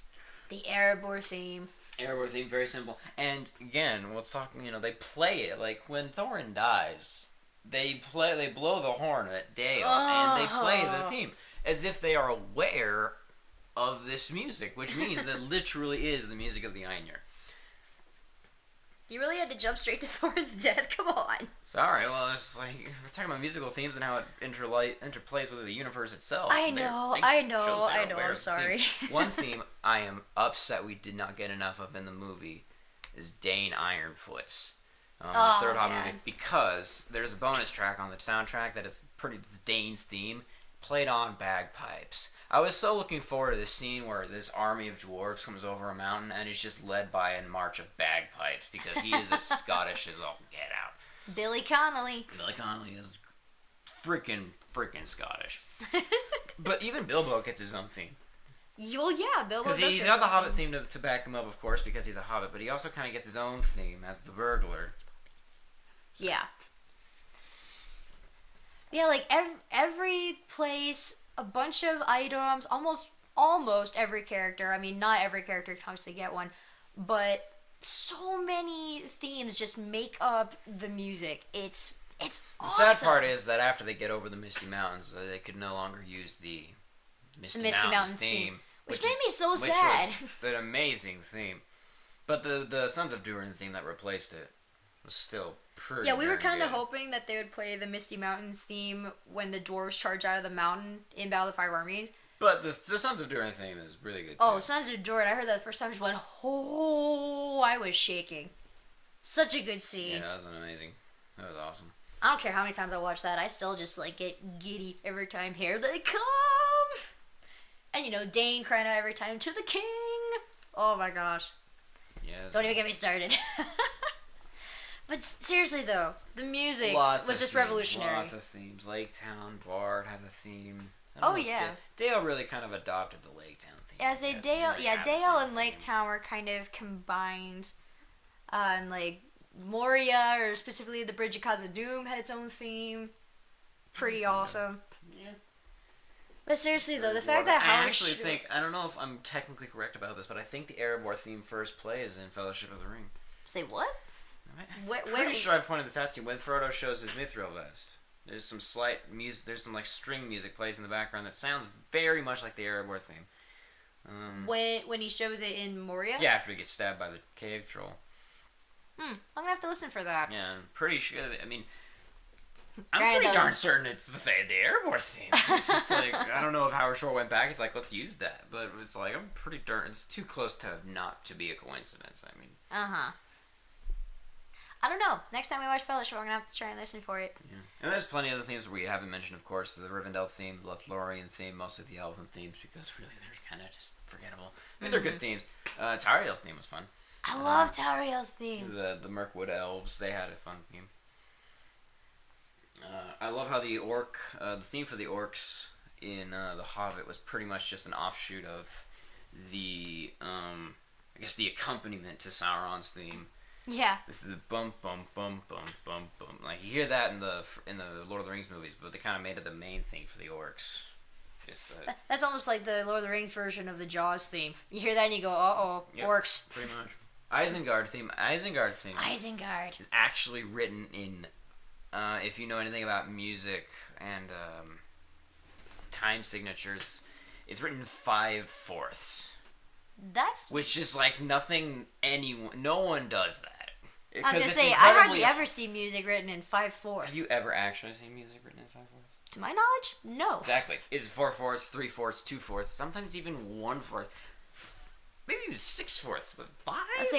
The Erebor theme. Erebor theme, very simple. And again, let's talk. They play it like when Thorin dies. They blow the horn at Dale, and they play the theme as if they are aware of this music, which means that literally is the music of the Ainur. You really had to jump straight to Thorin's death. Come on. Sorry, well, it's like we're talking about musical themes and how it interplays with the universe itself. I know. I'm sorry. One theme I am upset we did not get enough of in the movie is Dane Ironfoot's the third Hobbit movie, because there's a bonus track on the soundtrack that is it's Dane's theme played on bagpipes. I was so looking forward to this scene where this army of dwarves comes over a mountain and is just led by a march of bagpipes, because he is as Scottish as all get out. Billy Connolly. Billy Connolly is freaking Scottish. But even Bilbo gets his own theme. Well, yeah, Bilbo does. Because he's got the Hobbit theme to back him up, of course, because he's a Hobbit, but he also kind of gets his own theme as the burglar. Yeah. Yeah, like every place, a bunch of items, almost every character. I mean, not every character can obviously get one, but so many themes just make up the music. It's awesome. The sad part is that after they get over the Misty Mountains, they could no longer use the Misty Mountains theme. Which made me so sad. Which was an amazing theme. But the Sons of Durin theme that replaced it was still pretty. Yeah, we were kind of hoping that they would play the Misty Mountains theme when the dwarves charge out of the mountain in Battle of the Five Armies. But the Sons of Durin theme is really good too. Oh, Sons of Durin! I heard that the first time. I just went, oh! I was shaking. Such a good scene. Yeah, that was amazing. That was awesome. I don't care how many times I watch that. I still just get giddy every time. Here they come, and Dane crying out every time, to the king. Oh my gosh. Yes. Don't even get me started. But seriously though, the music was just revolutionary. Lots of themes. Lake Town, Bard had a theme. Oh yeah. Dale really kind of adopted the Lake Town theme. Yeah, Dale and Lake Town were kind of combined. And like Moria, or specifically the Bridge of Khazad-dûm, had its own theme. Pretty awesome. Yeah. But seriously though, the fact that Howard... I don't know if I'm technically correct about this, but I think the Erebor theme first plays in Fellowship of the Ring. Say what? I'm pretty sure I've pointed this out to you. When Frodo shows his mithril vest, there's some slight music. There's some like string music plays in the background that sounds very much like the Erebor theme. When he shows it in Moria? Yeah, after he gets stabbed by the cave troll. I'm gonna have to listen for that. Yeah, I'm pretty sure. I mean, I'm pretty darn certain it's the Erebor theme. It's like, I don't know if Howard Shore went back. It's like, let's use that, but it's like I'm pretty darn. It's too close to not to be a coincidence. I mean. I don't know. Next time we watch Fellowship, we're going to have to try and listen for it. Yeah. And there's plenty of other themes we haven't mentioned, of course. The Rivendell theme, the Lothlorien theme, mostly the Elven themes, because really they're kind of just forgettable. I mean, they're good themes. Tariel's theme was fun. I love Tariel's theme. The Mirkwood Elves, they had a fun theme. I love how the theme for the orcs in The Hobbit was pretty much just an offshoot of the, I guess the accompaniment to Sauron's theme. Yeah. This is a bum bum bum bum bum bum. Like you hear that in the Lord of the Rings movies, but they kind of made it the main theme for the orcs. That's almost like the Lord of the Rings version of the Jaws theme. You hear that and you go, yep, orcs. Pretty much. Isengard theme is actually written in, if you know anything about music and time signatures, it's written in 5/4. Which is like nothing no one does that. I was going to say, I hardly ever see music written in 5/4. Have you ever actually seen music written in 5/4? To my knowledge, no. Exactly. Is it 4/4, 3/4, 2/4, sometimes even 1/4, maybe even 6/4, but 5?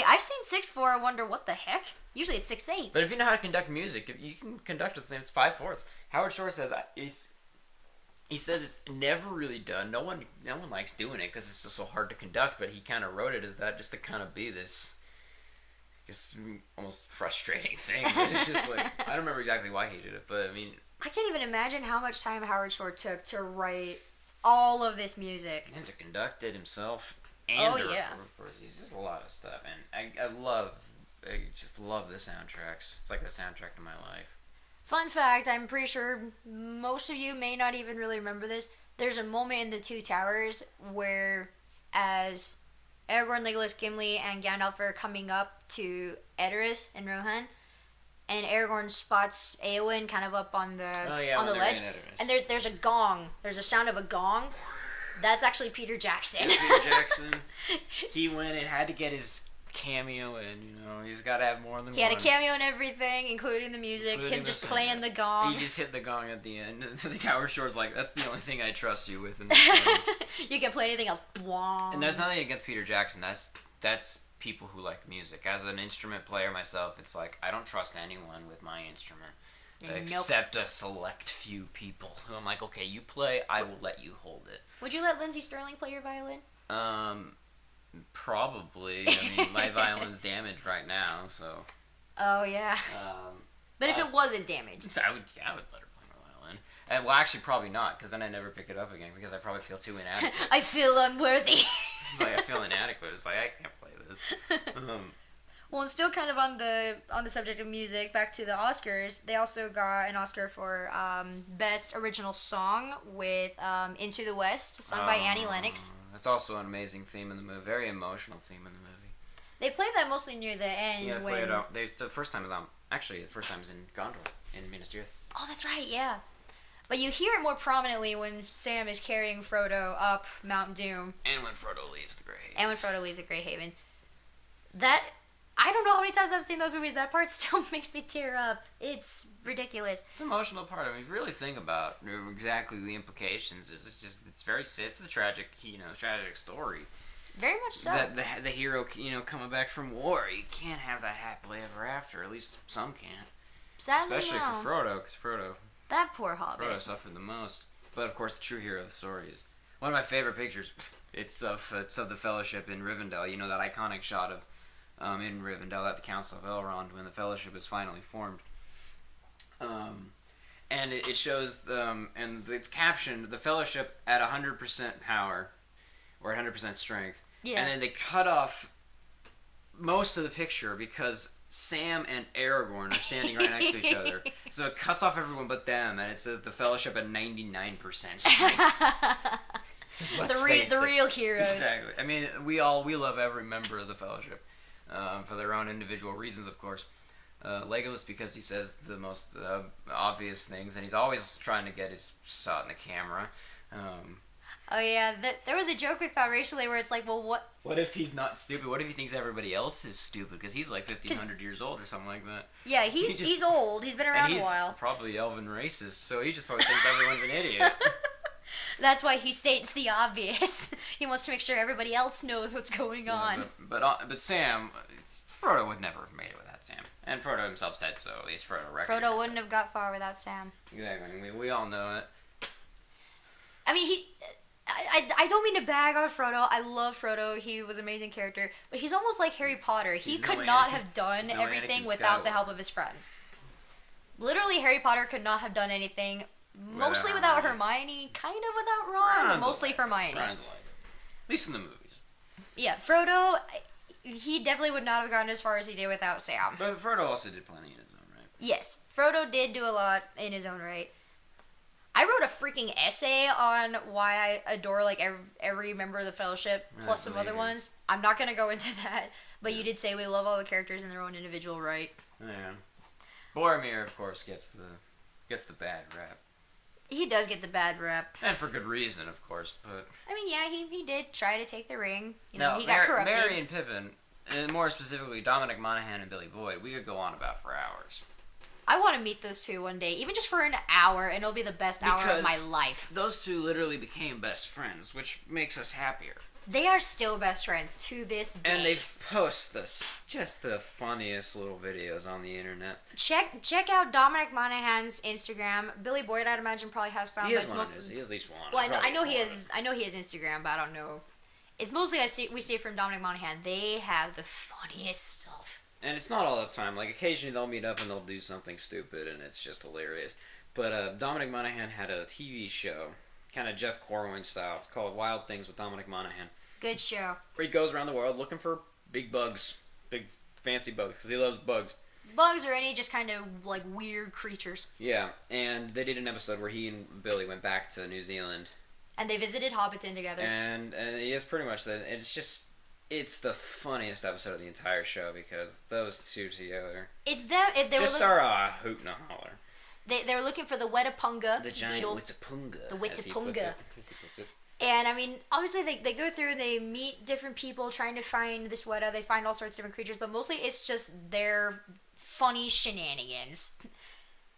I've seen 6/4. I wonder what the heck. Usually it's 6/8. But if you know how to conduct music, if you can conduct it the same. It's 5/4. Howard Shore says he says it's never really done. No one likes doing it because it's just so hard to conduct. But he kind of wrote it as that just to kind of be this, almost frustrating thing. But it's just like I don't remember exactly why he did it, but I mean, I can't even imagine how much time Howard Shore took to write all of this music and to conduct it himself. And of course, he's just a lot of stuff, and I just love the soundtracks. It's like the soundtrack to my life. Fun fact, I'm pretty sure most of you may not even really remember this. There's a moment in the Two Towers where, as Aragorn, Legolas, Gimli, and Gandalf are coming up to Edoras and Rohan, and Aragorn spots Eowyn kind of up on the ledge, and there's a gong. There's a sound of a gong. That's actually Peter Jackson. Yeah, Peter Jackson. He went and had to get his cameo in. He's got to have more than one. He had a cameo in everything, including the music. Including him just the playing the gong. He just hit the gong at the end. The Howard Shore's like, that's the only thing I trust you with in this film. You can play anything else. And there's nothing against Peter Jackson. That's people who like music. As an instrument player myself, it's like I don't trust anyone with my instrument. Except a select few people who I'm like, okay, you play, I will let you hold it. Would you let Lindsey Sterling play your violin? Probably. I mean, my violin's damaged right now, so. Oh yeah. But if it wasn't damaged, I would let her play my violin. And well, actually, probably not, because then I never pick it up again because I probably feel too inadequate. I feel unworthy. It's like I feel inadequate. It's like I can't play this. Well, and still kind of on the subject of music, back to the Oscars, they also got an Oscar for Best Original Song with Into the West, sung by Annie Lennox. That's also an amazing theme in the movie, very emotional theme in the movie. They played that mostly near the end. Yeah, they played it out. The first time is in Gondor, in Minas Tirith. Oh, that's right, yeah. But you hear it more prominently when Sam is carrying Frodo up Mount Doom. And when Frodo leaves the Grey Havens. I don't know how many times I've seen those movies. That part still makes me tear up. It's ridiculous. It's an emotional part. I mean, if you really think about exactly the implications, it's the tragic, tragic story. Very much so. That the hero, coming back from war, you can't have that happily ever after. At least some can't. Sadly, especially for Frodo, because that poor Hobbit. Frodo suffered the most. But of course, the true hero of the story is one of my favorite pictures. It's of the Fellowship in Rivendell. that iconic shot of. In Rivendell at the Council of Elrond when the Fellowship is finally formed. And it shows, and it's captioned, the Fellowship at 100% power, or 100% strength. Yeah. And then they cut off most of the picture because Sam and Aragorn are standing right next to each other. So it cuts off everyone but them, and it says the Fellowship at 99% strength. The real heroes. Exactly. I mean, we love every member of the Fellowship. For their own individual reasons, of course. Legolas because he says the most obvious things, and he's always trying to get his shot in the camera. Oh yeah, there was a joke we found recently where it's like, well, what? What if he's not stupid? What if he thinks everybody else is stupid because he's like 1,500 years old or something like that? Yeah, he's old. He's been around a while. He's probably elven racist, so he just probably thinks everyone's an idiot. That's why he states the obvious. He wants to make sure everybody else knows what's going on. But Sam, Frodo would never have made it without Sam, and Frodo himself said so. At least Frodo recognized. Frodo wouldn't have got far without Sam. Exactly. I mean, we all know it. I mean, I don't mean to bag on Frodo. I love Frodo. He was an amazing character, but he's almost like Harry Potter. He could not have done everything without the help of his friends. Literally, Harry Potter could not have done anything. Mostly without Hermione, kind of without Ron, but mostly Hermione. Ron's like it. At least in the movies. Yeah, Frodo, he definitely would not have gotten as far as he did without Sam. But Frodo also did plenty in his own right. Yes, Frodo did do a lot in his own right. I wrote a freaking essay on why I adore every member of the Fellowship, plus some other ones. I'm not going to go into that, but you did say we love all the characters in their own individual right. Yeah. Boromir, of course, gets the bad rap. He does get the bad rep. And for good reason, of course, but... I mean, yeah, he did try to take the ring. He got corrupted. Merry and Pippin, and more specifically Dominic Monaghan and Billy Boyd, we could go on about for hours. I want to meet those two one day, even just for an hour, and it'll be the best hour of my life. Those two literally became best friends, which makes us happier. They are still best friends to this day. And they post just the funniest little videos on the internet. Check out Dominic Monaghan's Instagram. Billy Boyd, I'd imagine, probably has some. He has at least one. Well, I know he has Instagram, but I don't know. It's mostly we see it from Dominic Monaghan. They have the funniest stuff. And it's not all the time. Like occasionally they'll meet up and they'll do something stupid, and it's just hilarious. But Dominic Monaghan had a TV show, kind of Jeff Corwin style. It's called Wild Things with Dominic Monaghan. Good show. Where he goes around the world looking for big bugs, big fancy bugs, because he loves bugs. Bugs or any just kind of like weird creatures. Yeah, and they did an episode where he and Billy went back to New Zealand. And they visited Hobbiton together. And it's pretty much that. It's the funniest episode of the entire show because those two together. It's them. They just are a hoot and a holler. They were looking for the Wetapunga. The giant Wetapunga. The Wetapunga. And I mean, obviously they go through, they meet different people trying to find this Weta. They find all sorts of different creatures, but mostly it's just their funny shenanigans.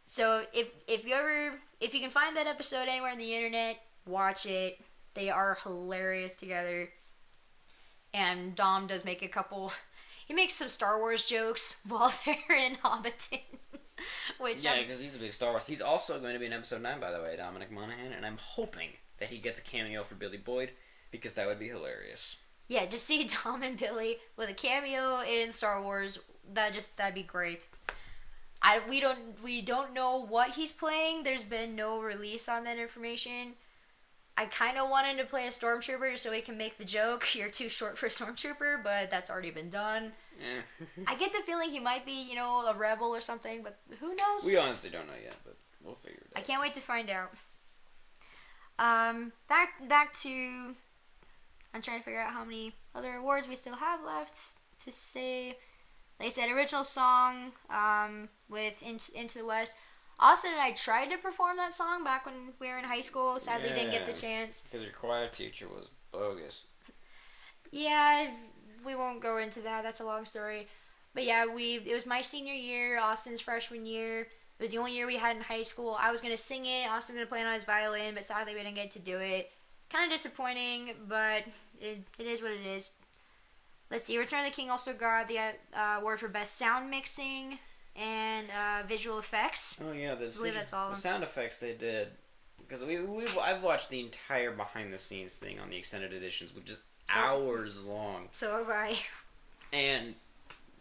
So if you can find that episode anywhere on the internet, watch it. They are hilarious together. And Dom does make a couple. He makes some Star Wars jokes while they're in Hobbiton. Which yeah, because he's a big Star Wars. He's also going to be in episode 9, by the way, Dominic Monaghan, and I'm hoping that he gets a cameo for Billy Boyd, because that would be hilarious. Yeah, just see Dom and Billy with a cameo in Star Wars. That'd be great. We don't know what he's playing. There's been no release on that information. I kind of want him to play a stormtrooper so he can make the joke, "You're too short for a stormtrooper," but that's already been done. Yeah. I get the feeling he might be, a rebel or something, but who knows? We honestly don't know yet, but we'll figure it out. I can't wait to find out. Back to, I'm trying to figure out how many other awards we still have left to say. Like I said, original song with Into the West. Austin and I tried to perform that song back when we were in high school. Sadly, didn't get the chance. Because your choir teacher was bogus. Yeah, we won't go into that. That's a long story. But yeah, it was my senior year, Austin's freshman year. It was the only year we had in high school. I was going to sing it. Austin was going to play it on his violin, but sadly we didn't get to do it. Kind of disappointing, but it is what it is. Let's see. Return of the King also got the award for Best Sound Mixing and Visual Effects. Oh yeah, I believe that's all. The sound effects they did, because I've watched the entire behind the scenes thing on the extended editions, which is hours long. So have I. And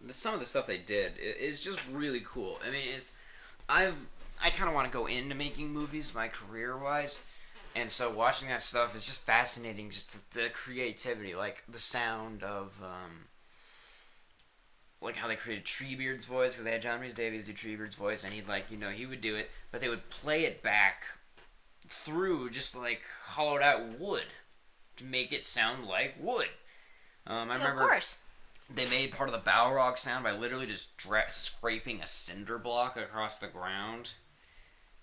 some of the stuff they did is just really cool. I mean, I kind of want to go into making movies, my career wise. And so watching that stuff is just fascinating, just the creativity, like the sound of, like how they created Treebeard's voice, because they had John Rhys-Davies do Treebeard's voice, and he would do it, but they would play it back through just like hollowed out wood to make it sound like wood. I remember, of course. They made part of the Balrog sound by literally just scraping a cinder block across the ground.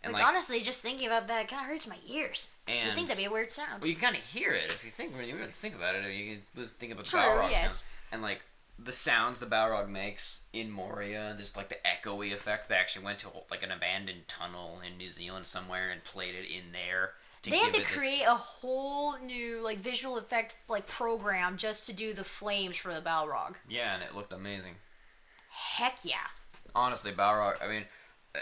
And which, honestly, just thinking about that kind of hurts my ears. And you think that'd be a weird sound. Well, you kind of hear it when you really think about it. You can just think about the True, Balrog yes. sound. And, like, the sounds the Balrog makes in Moria, just, like, the echoey effect. They actually went to, like, an abandoned tunnel in New Zealand somewhere and played it in there. They had to create a whole new, like, visual effect, like, program just to do the flames for the Balrog. Yeah, and it looked amazing. Heck yeah. Honestly, Balrog, I mean,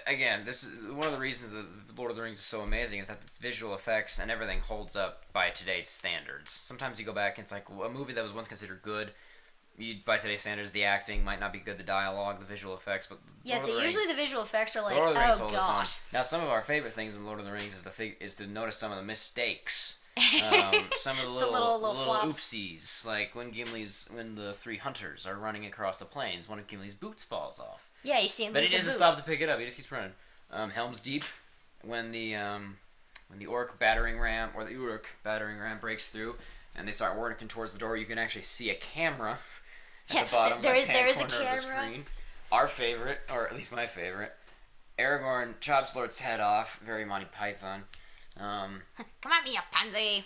again, this is one of the reasons that Lord of the Rings is so amazing, is that its visual effects and everything holds up by today's standards. Sometimes you go back and it's like a movie that was once considered good, by today's standards, the acting might not be good, the dialogue, the visual effects, but yes, usually the visual effects are like, Lord of the Rings oh gosh. Now, some of our favorite things in Lord of the Rings is to notice some of the mistakes. Some of the little oopsies, like when the three hunters are running across the plains, one of Gimli's boots falls off. Yeah, you see him. But he doesn't stop to pick it up. He just keeps running. Helm's Deep, when the orc battering ram or the Uruk battering ram breaks through, and they start working towards the door, you can actually see a camera at the bottom left-hand corner of the screen. Our favorite, or at least my favorite, Aragorn chops Lord's head off. Very Monty Python. Come at me, you pansy.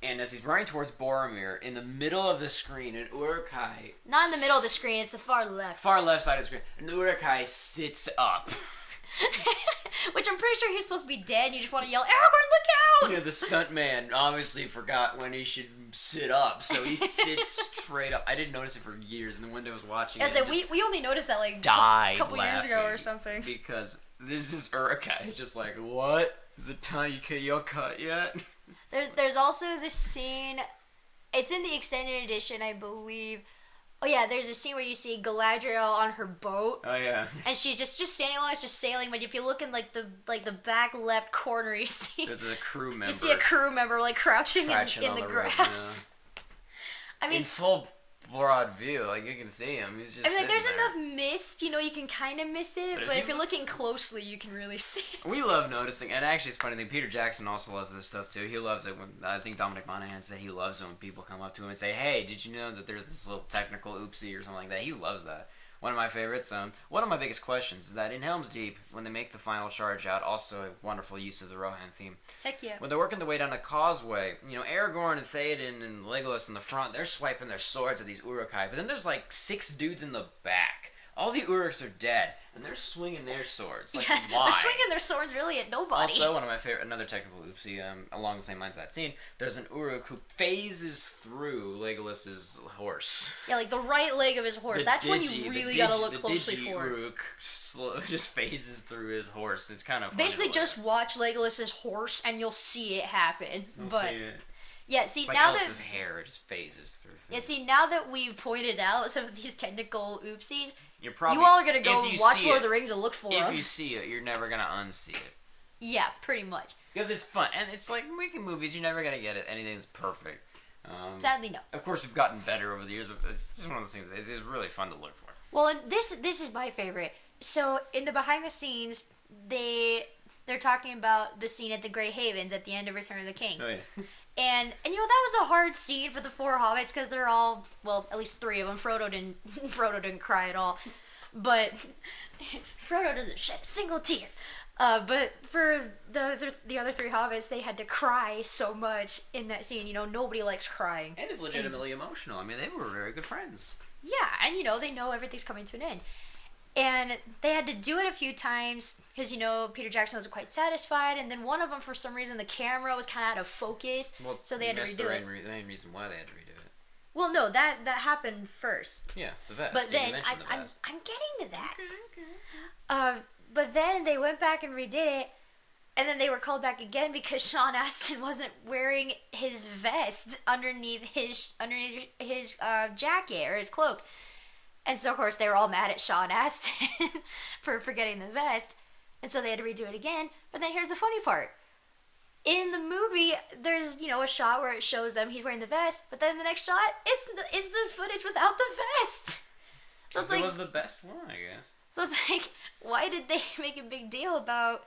And as he's running towards Boromir, in the middle of the screen, an Uruk-hai... Not in the middle of the screen, it's the far left. Far left side of the screen. An Uruk-hai sits up. Which I'm pretty sure he's supposed to be dead, and you just want to yell, Aragorn, look out! Yeah, the stuntman obviously forgot when he should sit up, so he sits straight up. I didn't notice it for years, and then one day I was watching it. We only noticed that like a couple years ago or something. Because there's this Uruk-hai just like, what? Is it time you cut yet? There's also this scene, it's in the extended edition, I believe. Oh yeah, there's a scene where you see Galadriel on her boat. Oh yeah. And she's just standing along, just sailing. But if you look in like the back left corner, you see there's a crew member. You see a crew member like crouching in the grass. Road, yeah. I mean, in full broad view, like you can see him. He's just. I mean, there's there. enough mist, you can kind of miss it, but if you're looking closely, you can really see it. We love noticing, and actually, it's a funny thing. Peter Jackson also loves this stuff too. He loves it when I think Dominic Monaghan said he loves it when people come up to him and say, "Hey, did you know that there's this little technical oopsie or something like that?" He loves that. One of my favorites. One of my biggest questions is that in Helm's Deep, when they make the final charge out, also a wonderful use of the Rohan theme. Heck yeah. When they're working their way down the causeway, Aragorn and Theoden and Legolas in the front, they're swiping their swords at these Uruk-hai, but then there's like 6 dudes in the back. All the Uruks are dead, and they're swinging their swords. Like, why? They're swinging their swords really at nobody. Also, one of my favorite, another technical oopsie, along the same lines of that scene, there's an Uruk who phases through Legolas's horse. Yeah, like the right leg of his horse. That's when you really gotta look closely for. The Uruk just phases through his horse. It's kind of basically just watch Legolas's horse, and you'll see it happen. You'll see it. Yeah, see, it's like now Elsa's that hair, it just phases through. Yeah, see, now that we've pointed out some of these technical oopsies, you all are gonna go watch Lord of the Rings and look for them. If you see it, you're never gonna unsee it. Yeah, pretty much. Because it's fun, and it's like making movies. You're never gonna get it. Anything that's perfect. Sadly, no. Of course, we've gotten better over the years, but it's just one of those things. It's really fun to look for. Well, and this is my favorite. So in the behind the scenes, they're talking about the scene at the Grey Havens at the end of Return of the King. Oh yeah. And that was a hard scene for the 4 hobbits because they're all, well, at least 3 of them. Frodo didn't cry at all, but Frodo doesn't shed a single tear. But for the other 3 hobbits, they had to cry so much in that scene. Nobody likes crying. And it's legitimately emotional. I mean, they were very good friends. Yeah, and they know everything's coming to an end. And they had to do it a few times because, Peter Jackson wasn't quite satisfied. And then one of them, for some reason, the camera was kind of out of focus. Well, so they had to redo it. The main reason why they had to redo it. Well, no, that happened first. Yeah, the vest. But then, I'm getting to that. Okay. But then they went back and redid it. And then they were called back again because Sean Astin wasn't wearing his vest underneath his jacket or his cloak. And so, of course, they were all mad at Sean Astin for forgetting the vest. And so they had to redo it again. But then here's the funny part. In the movie, there's, a shot where it shows them he's wearing the vest. But then the next shot, it's the footage without the vest. So it's like, it was the best one, I guess. So it's like, why did they make a big deal about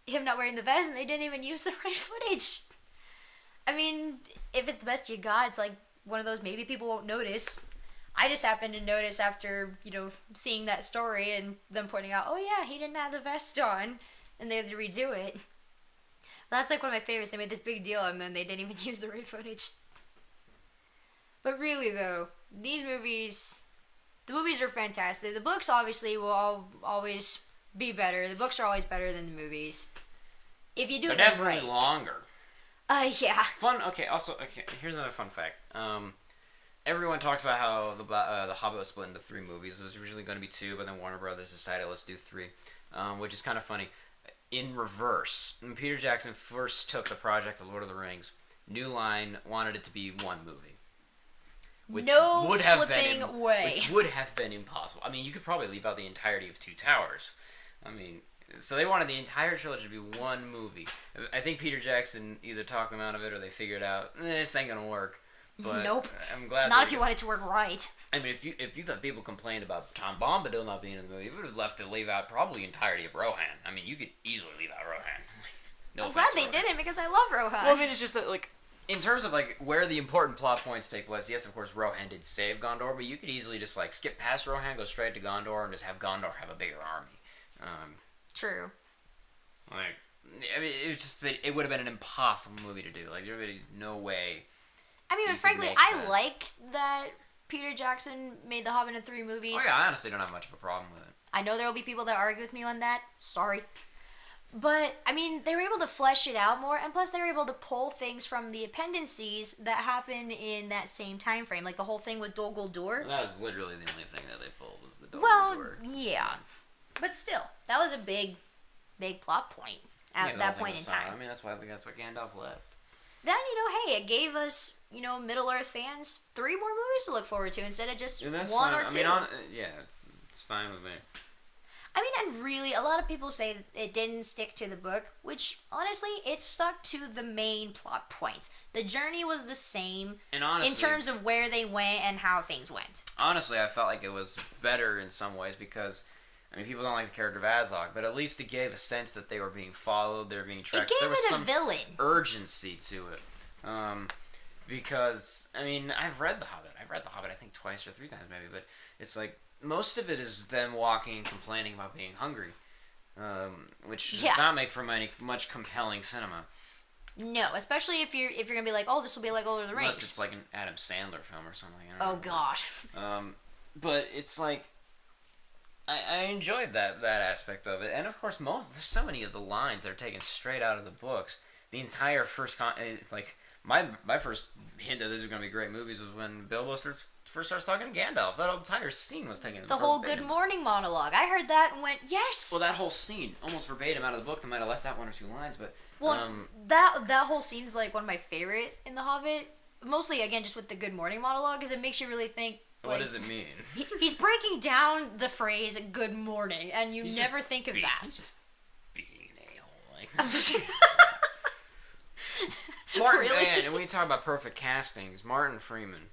him not wearing the vest and they didn't even use the right footage? I mean, if it's the best you got, it's like one of those maybe people won't notice. I just happened to notice after, seeing that story and them pointing out, oh yeah, he didn't have the vest on, and they had to redo it. That's like one of my favorites. They made this big deal and then they didn't even use the right footage. But really though, the movies are fantastic. The books obviously will always be better. The books are always better than the movies. If you do They're them definitely right. longer. Yeah. Fun. Okay. Also, here's another fun fact. Everyone talks about how the Hobbit was split into 3 movies. It was originally going to be 2, but then Warner Brothers decided let's do 3, which is kind of funny. In reverse, when Peter Jackson first took the project of Lord of the Rings, New Line wanted it to be 1 movie. Which would have been impossible. I mean, you could probably leave out the entirety of 2 Towers. I mean, so they wanted the entire trilogy to be 1 movie. I think Peter Jackson either talked them out of it or they figured out this ain't gonna work. But nope. I'm glad. Not if you want it to work right. I mean, if you thought people complained about Tom Bombadil not being in the movie, you would have left to leave out probably the entirety of Rohan. I mean, you could easily leave out Rohan. No I'm glad they didn't because I love Rohan. Well, I mean, it's just that in terms of where the important plot points take place, yes, of course, Rohan did save Gondor, but you could easily just skip past Rohan, go straight to Gondor, and just have Gondor have a bigger army. True. I mean, it would have been an impossible movie to do. There would be no way. I mean, but frankly, I like that Peter Jackson made The Hobbit in 3 movies. Oh yeah, I honestly don't have much of a problem with it. I know there will be people that argue with me on that. Sorry. But, I mean, they were able to flesh it out more, and plus they were able to pull things from the appendices that happen in that same time frame. Like the whole thing with Dol Guldur. Well, that was literally the only thing that they pulled was the Dol Guldur. Well, yeah. But still, that was a big plot point at that point in time. I mean, that's why Gandalf left. Then, hey, it gave us, Middle-earth fans 3 more movies to look forward to instead of just 1 or 2. I mean, it's fine with me. I mean, and really, a lot of people say it didn't stick to the book, which, honestly, it stuck to the main plot points. The journey was the same and honestly, in terms of where they went and how things went. Honestly, I felt like it was better in some ways because, I mean, people don't like the character of Azog, but at least it gave a sense that they were being followed, they were being tracked. It gave there was some villain. urgency to it. Because, I mean, I've read The Hobbit. I think twice or 3 times maybe, but it's most of it is them walking and complaining about being hungry, which does Yeah. not make for much compelling cinema. No, especially if you're gonna be like, oh, this will be like Lord of the Rings. Unless it's like an Adam Sandler film or something. I don't Oh know. gosh. But it's like I enjoyed that aspect of it, and of course there's so many of the lines that are taken straight out of the books. The entire first my first hint that these are going to be great movies was when Bilbo first starts talking to Gandalf. That entire scene was taken The whole verbatim. good morning monologue. I heard that and went, yes. Well, that whole scene almost verbatim out of the book. They might have left out one or two lines, but that whole scene's like one of my favorites in The Hobbit. Mostly, again, just with the good morning monologue, because it makes you really think. what like, does it mean? He's breaking down the phrase "good morning," and you He's never just think of being- that. He's just being a hole. Martin, Really? and when we talk about perfect castings, Martin Freeman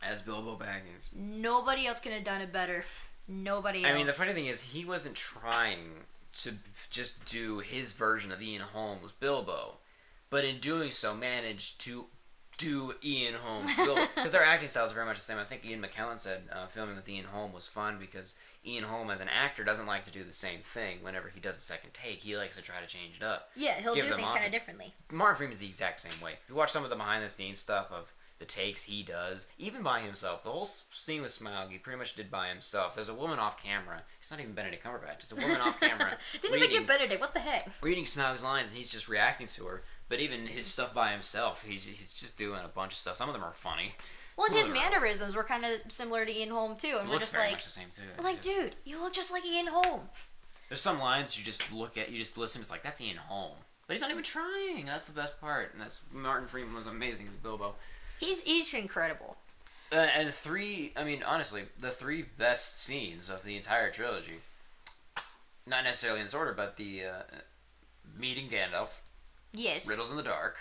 as Bilbo Baggins. Nobody else could have done it better. Nobody else. I mean, the funny thing is, he wasn't trying to just do his version of Ian Holmes Bilbo, but in doing so, managed to do Ian Holmes Bilbo. Because their acting style is very much the same. I think Ian McKellen said filming with Ian Holmes was fun because Ian Holmes, as an actor, doesn't like to do the same thing whenever he does a second take. He likes to try to change it up. Yeah, he'll give do them things kind of options. differently. Martin Freeman's the exact same way. If you watch some of the behind-the-scenes stuff of the takes he does, even by himself, the whole scene with Smaug, he pretty much did by himself. There's a woman off camera. It's not even Benedict Cumberbatch. It's a woman off camera. Didn't even get Benedict. What the heck? Reading Smaug's lines, and he's just reacting to her. But even his stuff by himself, he's just doing a bunch of stuff. Some of them are funny. Well, and Some his of them are- mannerisms were kind of similar to Ian Holm too, and we're looks just very like, much the same too. we're like, dude, you look just like Ian Holm. There's some lines you just look at, you just listen. It's like that's Ian Holm, but he's not even trying. That's the best part, and that's Martin Freeman was amazing as Bilbo. He's incredible. And honestly, the three best scenes of the entire trilogy, not necessarily in this order, but the meeting Gandalf, Yes. Riddles in the Dark,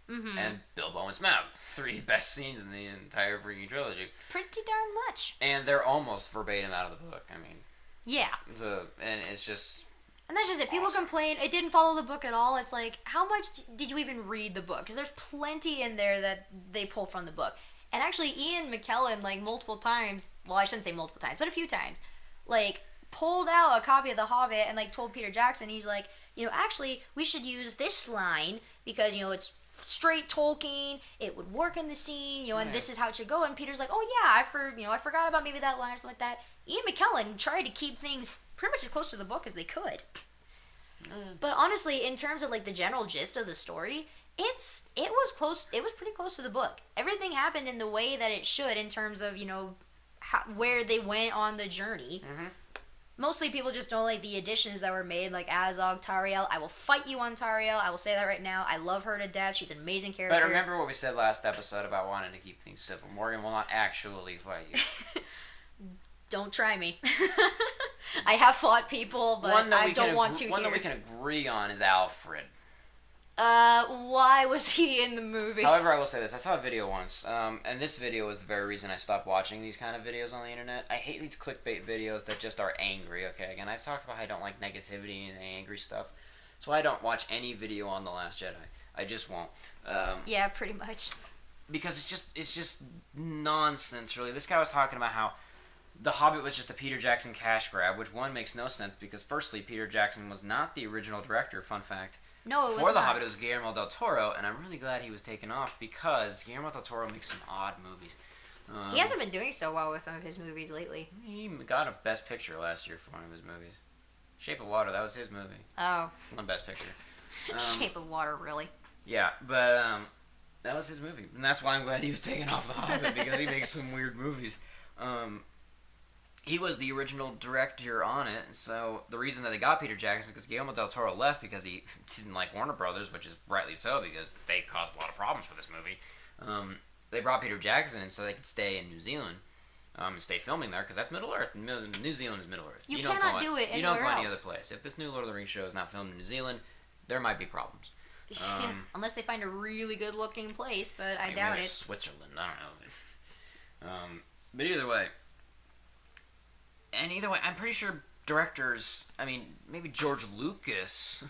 Mm-hmm. and Bilbo and Smaug. Three best scenes in the entire freaking trilogy. Pretty darn much. And they're almost verbatim out of the book. I mean, Yeah. and it's just... And that's just it. People complain it didn't follow the book at all. It's like, how much did you even read the book? Because there's plenty in there that they pull from the book. And actually, Ian McKellen, like, multiple times, well, I shouldn't say multiple times, but a few times, like, pulled out a copy of The Hobbit and, like, told Peter Jackson, he's like, actually, we should use this line because, it's straight Tolkien, it would work in the scene, and this is how it should go. And Peter's like, oh, yeah, I forgot about maybe that line or something like that. Ian McKellen tried to keep things pretty much as close to the book as they could. But honestly, in terms of like the general gist of the story, it was close. It was pretty close to the book. Everything happened in the way that it should in terms of where they went on the journey. Mhm. Mostly people just don't like the additions that were made, like Azog, Tariel. I will fight you on Tariel. I will say that right now. I love her to death. She's an amazing character. But remember what we said last episode about wanting to keep things civil. Morgan will not actually fight you. Don't try me. I have fought people, but I don't want to One here. that we can agree on is Alfred. Why was he in the movie? However, I will say this. I saw a video once, and this video was the very reason I stopped watching these kind of videos on the internet. I hate these clickbait videos that just are angry, okay? Again, I've talked about how I don't like negativity and angry stuff. That's why I don't watch any video on The Last Jedi. I just won't. Yeah, pretty much. Because it's just nonsense, really. This guy was talking about how The Hobbit was just a Peter Jackson cash grab, which one makes no sense because firstly, Peter Jackson was not the original director, fun fact. No, it was For The not. Hobbit, it was Guillermo del Toro, and I'm really glad he was taken off because Guillermo del Toro makes some odd movies. He hasn't been doing so well with some of his movies lately. He got a Best Picture last year for one of his movies. Shape of Water, that was his movie. Oh, One Best Picture. Shape of Water, really. Yeah, but that was his movie. And that's why I'm glad he was taken off The Hobbit, because he makes some weird movies. He was the original director on it, and so the reason that they got Peter Jackson is because Guillermo del Toro left because he didn't like Warner Brothers, which is rightly so because they caused a lot of problems for this movie. They brought Peter Jackson in so they could stay in New Zealand and stay filming there because that's Middle Earth. New Zealand is Middle Earth. You don't cannot go do it You don't anywhere go any else. other place. If this new Lord of the Rings show is not filmed in New Zealand, there might be problems. Unless they find a really good-looking place, but I Maybe doubt it. Switzerland, I don't know. But either way, I'm pretty sure directors, maybe George Lucas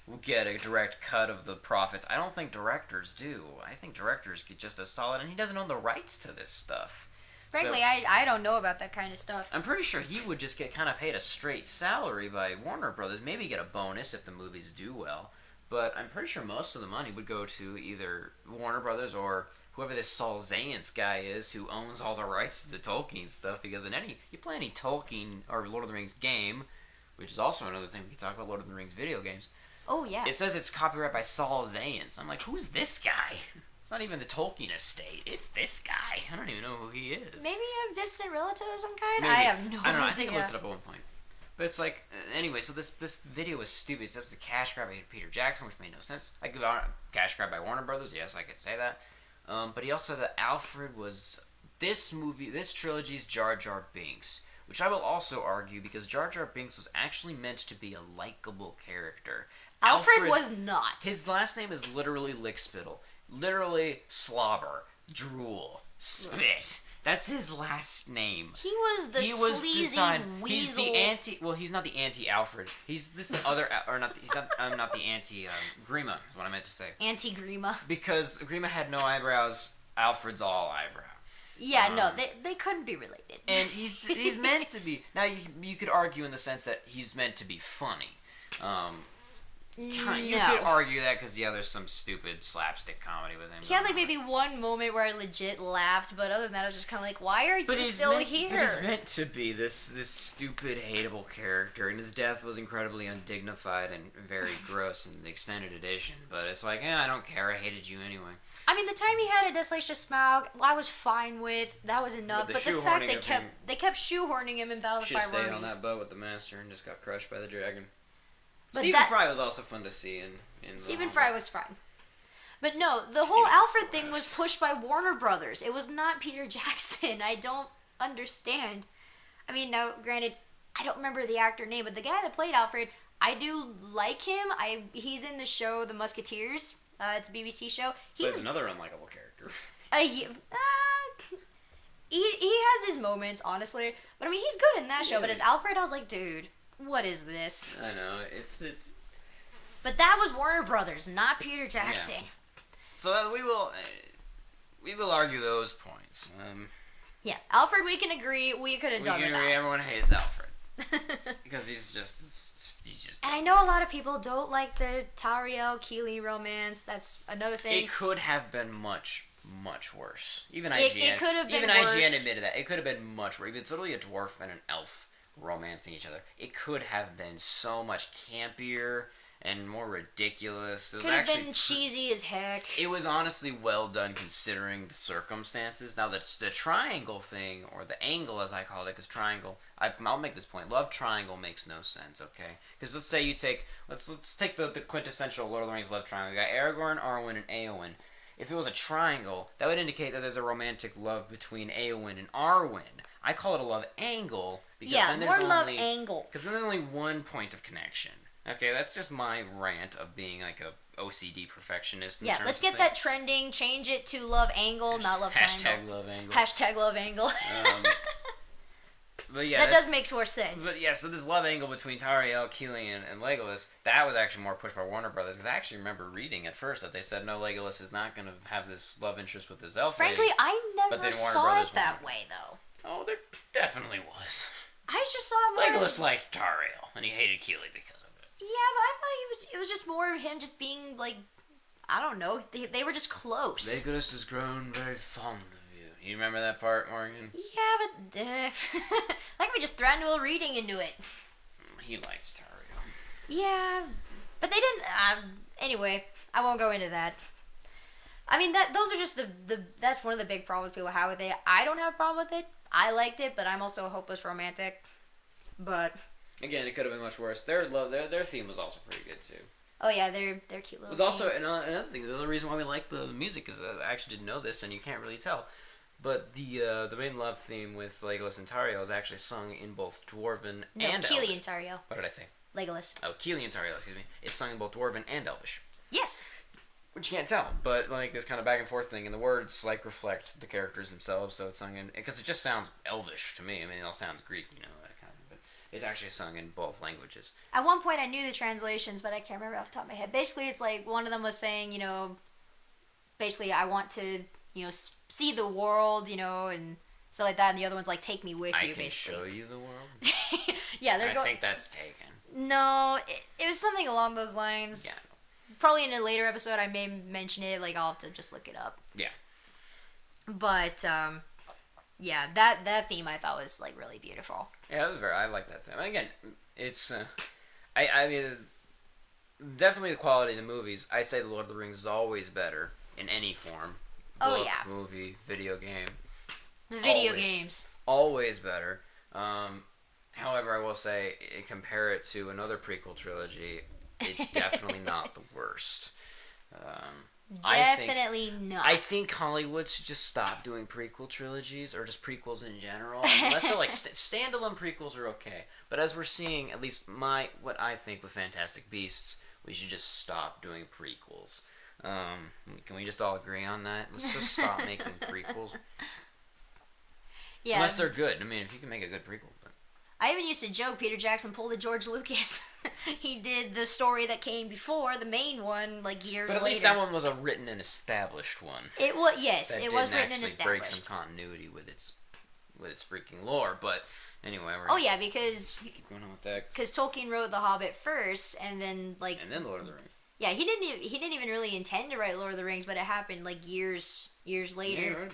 will get a direct cut of the profits. I don't think directors do. I think directors get just as solid, and he doesn't own the rights to this stuff. Frankly, So- I don't know about that kind of stuff. I'm pretty sure he would just get kind of paid a straight salary by Warner Brothers. Maybe get a bonus if the movies do well. But I'm pretty sure most of the money would go to either Warner Brothers or whoever this Saul Zaentz guy is who owns all the rights to the Tolkien stuff. Because you play any Tolkien or Lord of the Rings game, which is also another thing we can talk about, Lord of the Rings video games. Oh, yeah. It says it's copyright by Saul Zaentz. I'm like, who's this guy? It's not even the Tolkien estate. It's this guy. I don't even know who he is. Maybe a distant relative of some kind? Maybe. I have no idea. I don't know. I think I looked it up at one point. But it's like, anyway, so this video was stupid. So it was a cash grab by Peter Jackson, which made no sense. I could cash grab by Warner Brothers. Yes, I could say that. But he also said that Alfred was this trilogy's Jar Jar Binks, which I will also argue because Jar Jar Binks was actually meant to be a likable character. Alfred was not. His last name is literally Lickspittle. Literally slobber, drool, spit. That's his last name. He was the sleazy weasel. He's the anti. Well, he's not the anti-Alfred. He's the other, or not. He's not. I'm not the anti. Grima is what I meant to say. Anti-Grima. Because Grima had no eyebrows. Alfred's all eyebrow. Yeah, no, they couldn't be related. And he's meant to be. Now you could argue in the sense that he's meant to be funny. You could argue that because there's some stupid slapstick comedy with him. He had like maybe one moment where I legit laughed, but other than that, I was just kind of like, "Why are you still here?" But he's meant to be this stupid, hateable character, and his death was incredibly undignified and very gross in the extended edition. But it's like, I don't care. I hated you anyway. I mean, the time he had a Desolation Smaug, I was fine with. That was enough. But the fact they kept shoehorning him in Battle of the Five Armies. Should have stayed on that boat with the Master and just got crushed by the dragon. But Stephen Fry was also fun to see in Stephen Fry was fun. But no, the whole Alfred thing was pushed by Warner Brothers. It was not Peter Jackson. I don't understand. I mean, now, granted, I don't remember the actor name, but the guy that played Alfred, I do like him. He's in the show The Musketeers. It's a BBC show. He's another unlikable character. He has his moments, honestly. But I mean, he's good in that show. But as Alfred, I was like, dude, what is this? I know, it's. But that was Warner Brothers, not Peter Jackson. Yeah. So we will argue those points. Yeah, Alfred, we can agree. We could have done without. Everyone hates Alfred because he's just. And I know a lot of people don't like the Tauriel Keeley romance. That's another thing. It could have been much worse. Even IGN. It could have been even worse. IGN admitted that it could have been much worse. It's literally a dwarf and an elf romancing each other. It could have been so much campier and more ridiculous. It could have been cheesy as heck. It was honestly well done considering the circumstances. Now that's the triangle thing, or the angle as I call it, because triangle. I'll make this point. Love triangle makes no sense. Okay, because let's say you take let's take the quintessential Lord of the Rings love triangle. You got Aragorn, Arwen, and Éowyn. If it was a triangle, that would indicate that there's a romantic love between Éowyn and Arwen. I call it a love angle because then there's love angle. Because then there's only one point of connection. Okay, that's just my rant of being like a OCD perfectionist. Yeah, let's get that trending. Change it to love angle, not love triangle. Love angle. Hashtag love angle. But yeah, that does make more sense. But yeah, so this love angle between Tauriel, Keeley, and Legolas, that was actually more pushed by Warner Brothers, because I actually remember reading at first that they said, no, Legolas is not going to have this love interest with this elf Frankly, lady. I never saw it that way, though. Oh, there definitely was. I just saw it more Legolas liked Tauriel, and he hated Keeley because of it. Yeah, but I thought it was just more of him just being, like, I don't know, they were just close. Legolas has grown very fond of you. You remember that part, Morgan? Yeah, but like we just threw a little reading into it. He likes Tauriel. Yeah, but they didn't. Anyway, I won't go into that. I mean, those are just that's one of the big problems people have with it. I don't have a problem with it. I liked it, but I'm also a hopeless romantic. But again, it could have been much worse. Their theme was also pretty good too. Oh yeah, they're cute little. It was also another thing. The other reason why we like the music is I actually didn't know this, and you can't really tell. But the main love theme with Legolas and Tauriel is actually sung in both Dwarven and Keeley Elvish. and Tauriel. What did I say? Legolas. Oh, Keeley and Tauriel, excuse me. It's sung in both Dwarven and Elvish. Yes. Which you can't tell, but like this kind of back and forth thing, and the words like reflect the characters themselves, so it's sung in because it just sounds Elvish to me. I mean, it all sounds Greek, that kind of, but it's actually sung in both languages. At one point, I knew the translations, but I can't remember off the top of my head. Basically, it's like one of them was saying, basically I want to, see the world, and stuff like that, and the other one's like take me with I you, can basically. show you the world. Yeah, they're I going. think that's taken. No, it was something along those lines. Yeah. Probably in a later episode, I may mention it. Like, I'll have to just look it up. Yeah. But yeah, that theme I thought was like really beautiful. Yeah, it was I like that thing. Again, it's I mean, definitely the quality of the movies. I say The Lord of the Rings is always better in any form. Oh, Book, yeah. movie, video game. The video Always. games. Always better. However, I will say, compare it to another prequel trilogy, it's definitely not the worst. Definitely not. I think Hollywood should just stop doing prequel trilogies, or just prequels in general. Unless they're like standalone prequels are okay. But as we're seeing, at least what I think with Fantastic Beasts, we should just stop doing prequels. Can we just all agree on that? Let's just stop making prequels. Yeah. Unless they're good. I mean, if you can make a good prequel. But I even used to joke Peter Jackson pulled a George Lucas. He did the story that came before the main one, like years later. But at least that one was a written and established one. It was, yes, That it was didn't written and actually break established. some continuity with its freaking lore. But anyway, Oh yeah, because keep going on with that. Tolkien wrote The Hobbit first, and then like And then Lord of the Rings. yeah, he didn't even really intend to write Lord of the Rings, but it happened like years later. Yeah, right.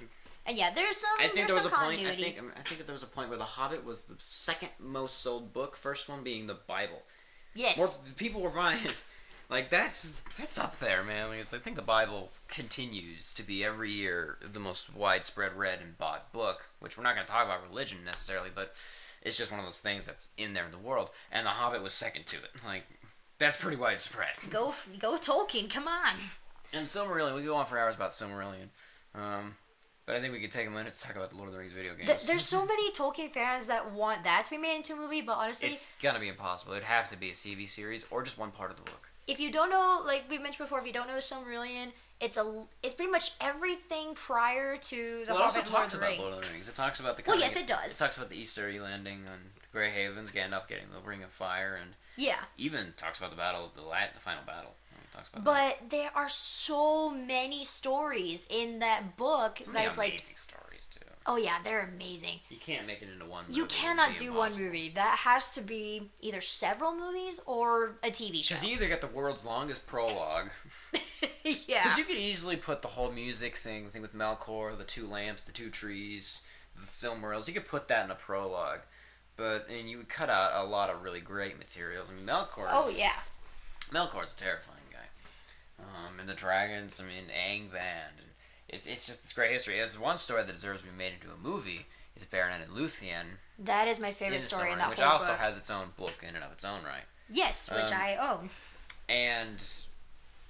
And yeah, there's some I think there's there was some a point. continuity. I think that there was a point where The Hobbit was the second most sold book. First one being the Bible. Yes. More people were buying. Like that's up there, man. Like, I think the Bible continues to be every year the most widespread read and bought book. Which we're not going to talk about religion necessarily, but it's just one of those things that's in there in the world. And The Hobbit was second to it. Like that's pretty widespread. Go Tolkien, come on. And Silmarillion, we could go on for hours about Silmarillion. But I think we could take a minute to talk about the Lord of the Rings video games. There's so many Tolkien fans that want that to be made into a movie, but honestly, It's gonna be impossible. It'd have to be a CV series or just one part of the book. if you don't know, like we mentioned before, if you don't know the Silmarillion, it's pretty much everything prior to the Well, it also Hobbit and Lord of talks the about Rings. Lord of the Rings. It talks about the. Well, yes, it does. It talks about the Easterly landing on Grey Havens, Gandalf getting the Ring of Fire, and Yeah. even talks about the battle, the final battle. It talks about But there are so many stories in that book that. that it's like, Amazing stories too. oh yeah, they're amazing. You can't make it into one. You movie. It would cannot be do impossible. one movie. That has to be either several movies or a TV show. Because you either get the world's longest prologue. Yeah. Because you could easily put the whole music thing with Melkor, the two lamps, the two trees, the Silmarils. You could put that in a prologue, and you would cut out a lot of really great materials. I mean, Melkor. Oh yeah. Melkor's a terrifying guy. And the dragons. I mean, Angband. And it's just this great history. There's one story that deserves to be made into a movie. It's Beren and Luthien. That is my favorite story in that which whole also book. has its own book in and of its own right. Yes, which I own. And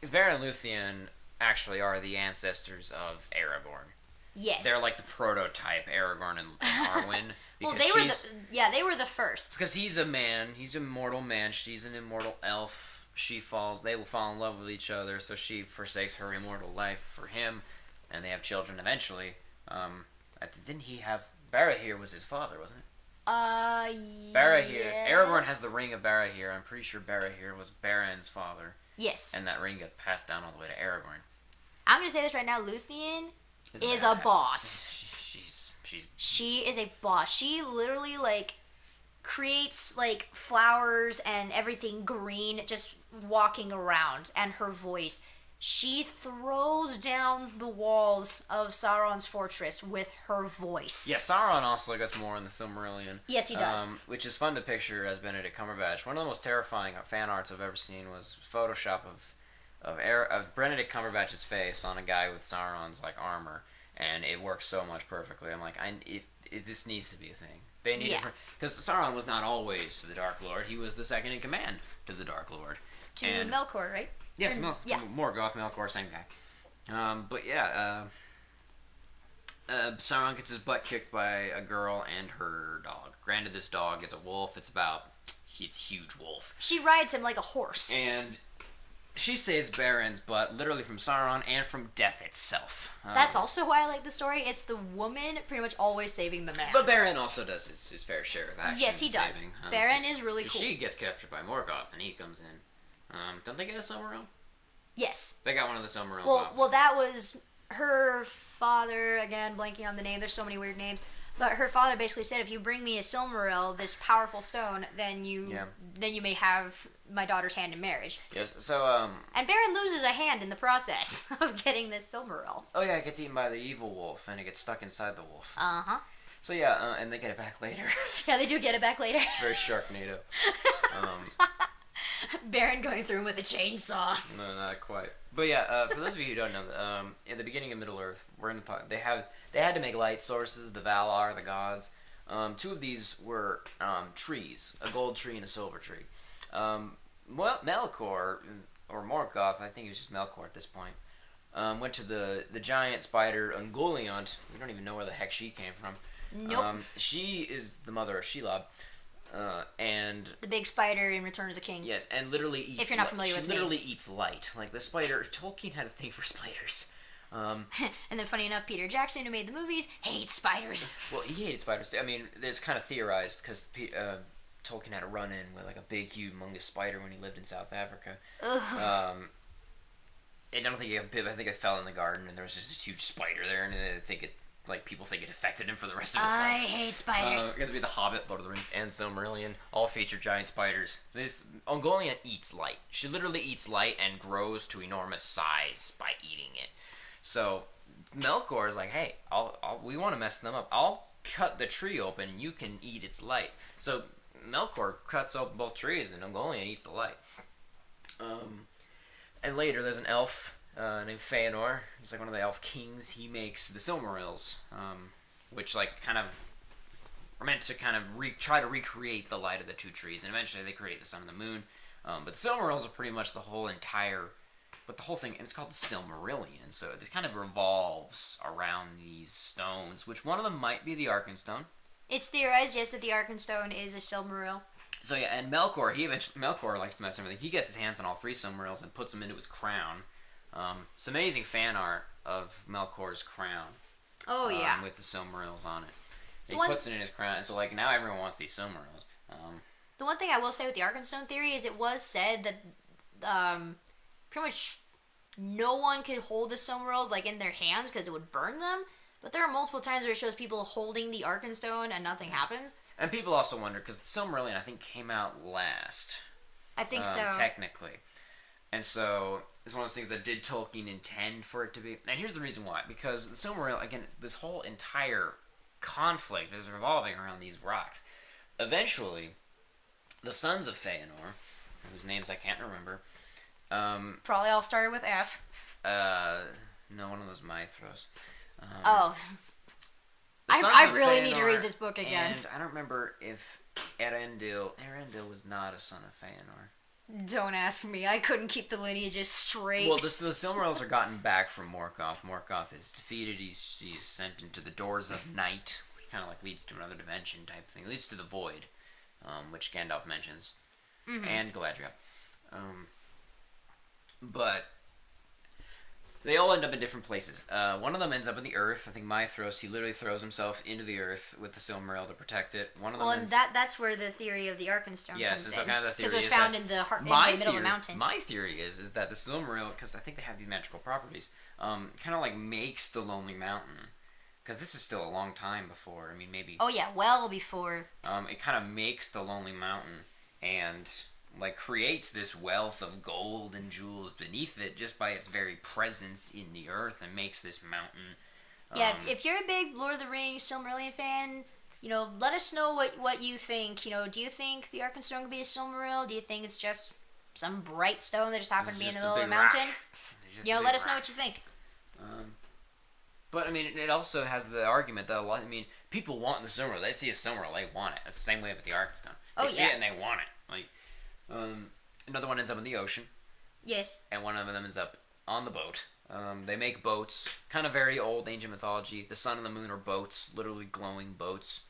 Beren and Luthien actually are the ancestors of Aragorn. Yes. They're like the prototype Aragorn and Arwen. Well, Because they were the first. because he's a man. He's an immortal man. She's an immortal elf. They will fall in love with each other. So she forsakes her immortal life for him, and they have children eventually. Didn't he have Barahir was his father, wasn't it? Barahir. Yes. Aragorn has the ring of Barahir. I'm pretty sure Barahir was Beren's father, Yes. and that ring gets passed down all the way to Aragorn. I'm gonna say this right now. Luthien is a badass. boss. She's She is a boss. She literally like creates like flowers and everything green just walking around, and her voice. She throws down the walls of Sauron's fortress with her voice. Yeah, Sauron also gets more in the Silmarillion. Yes, he does. Which is fun to picture as Benedict Cumberbatch. One of the most terrifying fan arts I've ever seen was Photoshop of Benedict Cumberbatch's face on a guy with Sauron's like armor, and it works so much perfectly. I'm like, if this needs to be a thing. They need it because Sauron was not always the Dark Lord. He was the second in command to the Dark Lord. To Melkor, right? Yeah, it's yeah. Morgoth, Melkor, same guy. But yeah, Sauron gets his butt kicked by a girl and her dog. Granted, this dog is a wolf. It's huge wolf. She rides him like a horse. And she saves Beren's butt literally from Sauron and from death itself. That's also why I like the story. It's the woman pretty much always saving the man. But Beren also does his fair share of action. Yes, he does. Saving, Beren is really cool. She gets captured by Morgoth and he comes in. Don't they get a Silmaril? Yes. They got one of the Silmarils. Well, that was her father. Again, blanking on the name. There's so many weird names. But her father basically said, if you bring me a Silmaril, this powerful stone, then you may have my daughter's hand in marriage. Yes. So And Beren loses a hand in the process of getting this Silmaril. Oh yeah, it gets eaten by the evil wolf, and it gets stuck inside the wolf. Uh-huh. So yeah, and they get it back later. Yeah, they do get it back later. It's very Sharknado. Beren going through with a chainsaw. No, not quite. But yeah, for those of you who don't know, in the beginning of Middle Earth, we're gonna talk. They had to make light sources. The Valar, the gods. Two of these were trees: a gold tree and a silver tree. Well, Melkor or Morgoth, I think it was just Melkor at this point. Went to the giant spider Ungoliant. We don't even know where the heck she came from. Nope. She is the mother of Shelob. And the big spider in Return of the King. Yes, and literally eats. If you're not familiar with she literally eats light. Like the spider, Tolkien had a thing for spiders. And then, funny enough, Peter Jackson, who made the movies, hates spiders. Well, he hated spiders too. I mean, it's kind of theorized because Tolkien had a run-in with like a big, humongous spider when he lived in South Africa. I don't think I think it fell in the garden, and there was just this huge spider there, and I think it. Like, people think it affected him for the rest of his life. I hate spiders. It's going to be The Hobbit, Lord of the Rings, and Silmarillion. All feature giant spiders. This Ungoliant eats light. She literally eats light and grows to enormous size by eating it. So, Melkor is like, hey, we want to mess them up. I'll cut the tree open, and you can eat its light. So, Melkor cuts open both trees, and Ungoliant eats the light. And later, there's an elf named Feanor. He's like one of the elf kings. He makes the Silmarils, which like kind of are meant to kind of try to recreate the light of the two trees, and eventually they create the sun and the moon. But the Silmarils are pretty much the whole thing, and it's called the Silmarillion. So it kind of revolves around these stones, which one of them might be the Arkenstone. It's theorized, yes, that the Arkenstone is a Silmaril. So yeah, and Melkor, Melkor likes to mess everything. He gets his hands on all three Silmarils and puts them into his crown. It's amazing fan art of Melkor's crown. Oh, yeah. With the Silmarils on it. He puts it in his crown, and so like now everyone wants these Silmarils. The one thing I will say with the Arkenstone theory is it was said that pretty much no one could hold the Silmarils like in their hands because it would burn them. But there are multiple times where it shows people holding the Arkenstone and nothing happens. And people also wonder, because the Silmarillion I think came out last. I think so. Technically. And so, it's one of those things that did Tolkien intend for it to be. And here's the reason why. Because the Silmarillion, again, this whole entire conflict is revolving around these rocks. Eventually, the sons of Feanor, whose names I can't remember. Probably all started with F. No, one of those Mithros. I really need to read this book again. And I don't remember if Erendil was not a son of Feanor. Don't ask me. I couldn't keep the lineages straight. Well, the Silmarils are gotten back from Morgoth. Morgoth is defeated. He's sent into the Doors of Night, which kind of like leads to another dimension type thing. It leads to the Void, which Gandalf mentions, and Galadriel. But they all end up in different places. One of them ends up in the earth. I think Mithros, he literally throws himself into the earth with the Silmaril to protect it. One of them that's where the theory of the Arkenstone comes in. Yes, so kind of the theory is because it was found in the middle of the mountain. My theory is that the Silmaril, because I think they have these magical properties, kind of like makes the Lonely Mountain. Because this is still a long time before. I mean, maybe... Oh, yeah, well before. It kind of makes the Lonely Mountain and... like creates this wealth of gold and jewels beneath it just by its very presence in the earth and makes this mountain. Yeah, if you're a big Lord of the Rings Silmarillion fan, let us know what you think. Do you think the Arkenstone could be a Silmaril? Do you think it's just some bright stone that just happened to be in the middle of the mountain? Let us know what you think. But I mean, it also has the argument that people want the Silmaril. They see a Silmaril, they want it. It's the same way with the Arkenstone. They see it and they want it. Like. Another one ends up in the ocean. Yes. And one of them ends up on the boat. They make boats, kind of very old ancient mythology. The sun and the moon are boats, literally glowing boats.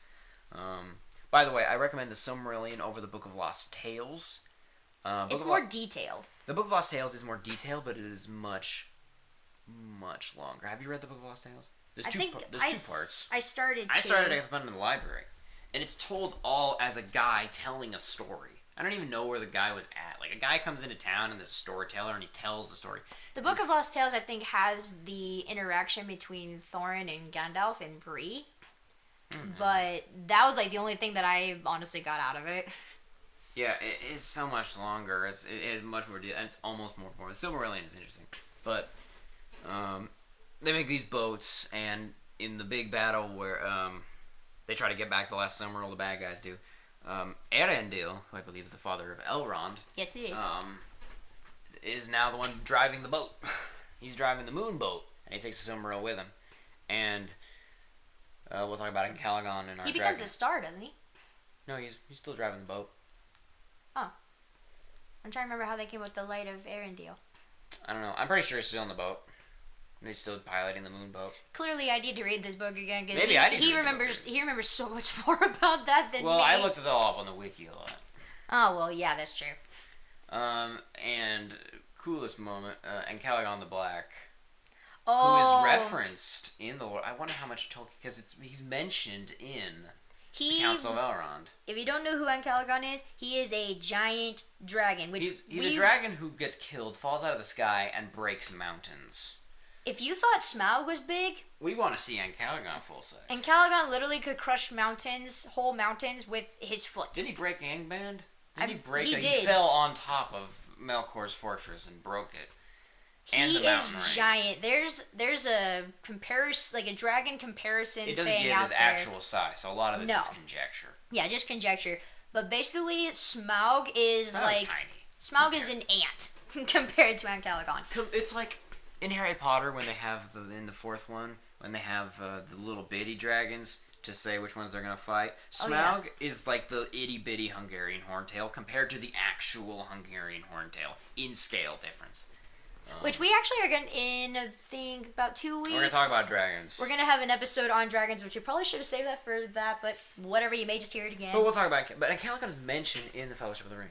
By the way, I recommend the Silmarillion over the Book of Lost Tales. It's more detailed. The Book of Lost Tales is more detailed, but it is much, much longer. Have you read the Book of Lost Tales? There's two parts. I started because I found it in the library. And it's told all as a guy telling a story. I don't even know where the guy was at. Like, a guy comes into town and there's a storyteller and he tells the story. The Book of Lost Tales, I think, has the interaction between Thorin and Gandalf and Bree. But that was like the only thing that I honestly got out of it. Yeah, it is so much longer. It is much more, and it's almost more boring. The Silmarillion is interesting, but they make these boats, and in the big battle where they try to get back the last Silmaril, the bad guys do. Erendil, who I believe is the father of Elrond, Yes, he is now the one driving the boat. He's driving the moon boat, and he takes the Silmaril with him. And we'll talk about it in Calagon and our He becomes a star, doesn't he? No, he's still driving the boat. Oh. I'm trying to remember how they came with the light of Arendelle. I don't know. I'm pretty sure he's still on the boat. And he's still piloting the moon boat. Clearly, I need to read this book again because he remembers so much more about that than me. Well, I looked it all up on the wiki a lot. Oh well, yeah, that's true. And coolest moment, and Calagon the Black, Oh, who is referenced in the Lord. I wonder how much Tolkien, because he's mentioned in the Council of Elrond. If you don't know who Calagon is, he is a giant dragon. Which he's a dragon who gets killed, falls out of the sky, and breaks mountains. If you thought Smaug was big, we want to see Calagon full size. Calagon literally could crush whole mountains with his foot. Didn't he break Angband? He did. He fell on top of Melkor's fortress and broke it. He is giant. There's a comparison, like a dragon comparison thing out there. It doesn't give his actual size, so a lot of this is conjecture. Yeah, just conjecture. But basically, Smaug is tiny. Smaug is an ant compared to Calagon. It's like in Harry Potter when they have in the fourth one when they have the little bitty dragons to say which ones they're gonna fight. Smaug is like the itty bitty Hungarian horntail compared to the actual Hungarian horntail in scale difference. Which we actually are going to, in, I think, about 2 weeks. We're going to talk about dragons. We're going to have an episode on dragons, which you probably should have saved that for that, but whatever, you may just hear it again. But we'll talk about it. But Calagon is mentioned in the Fellowship of the Ring.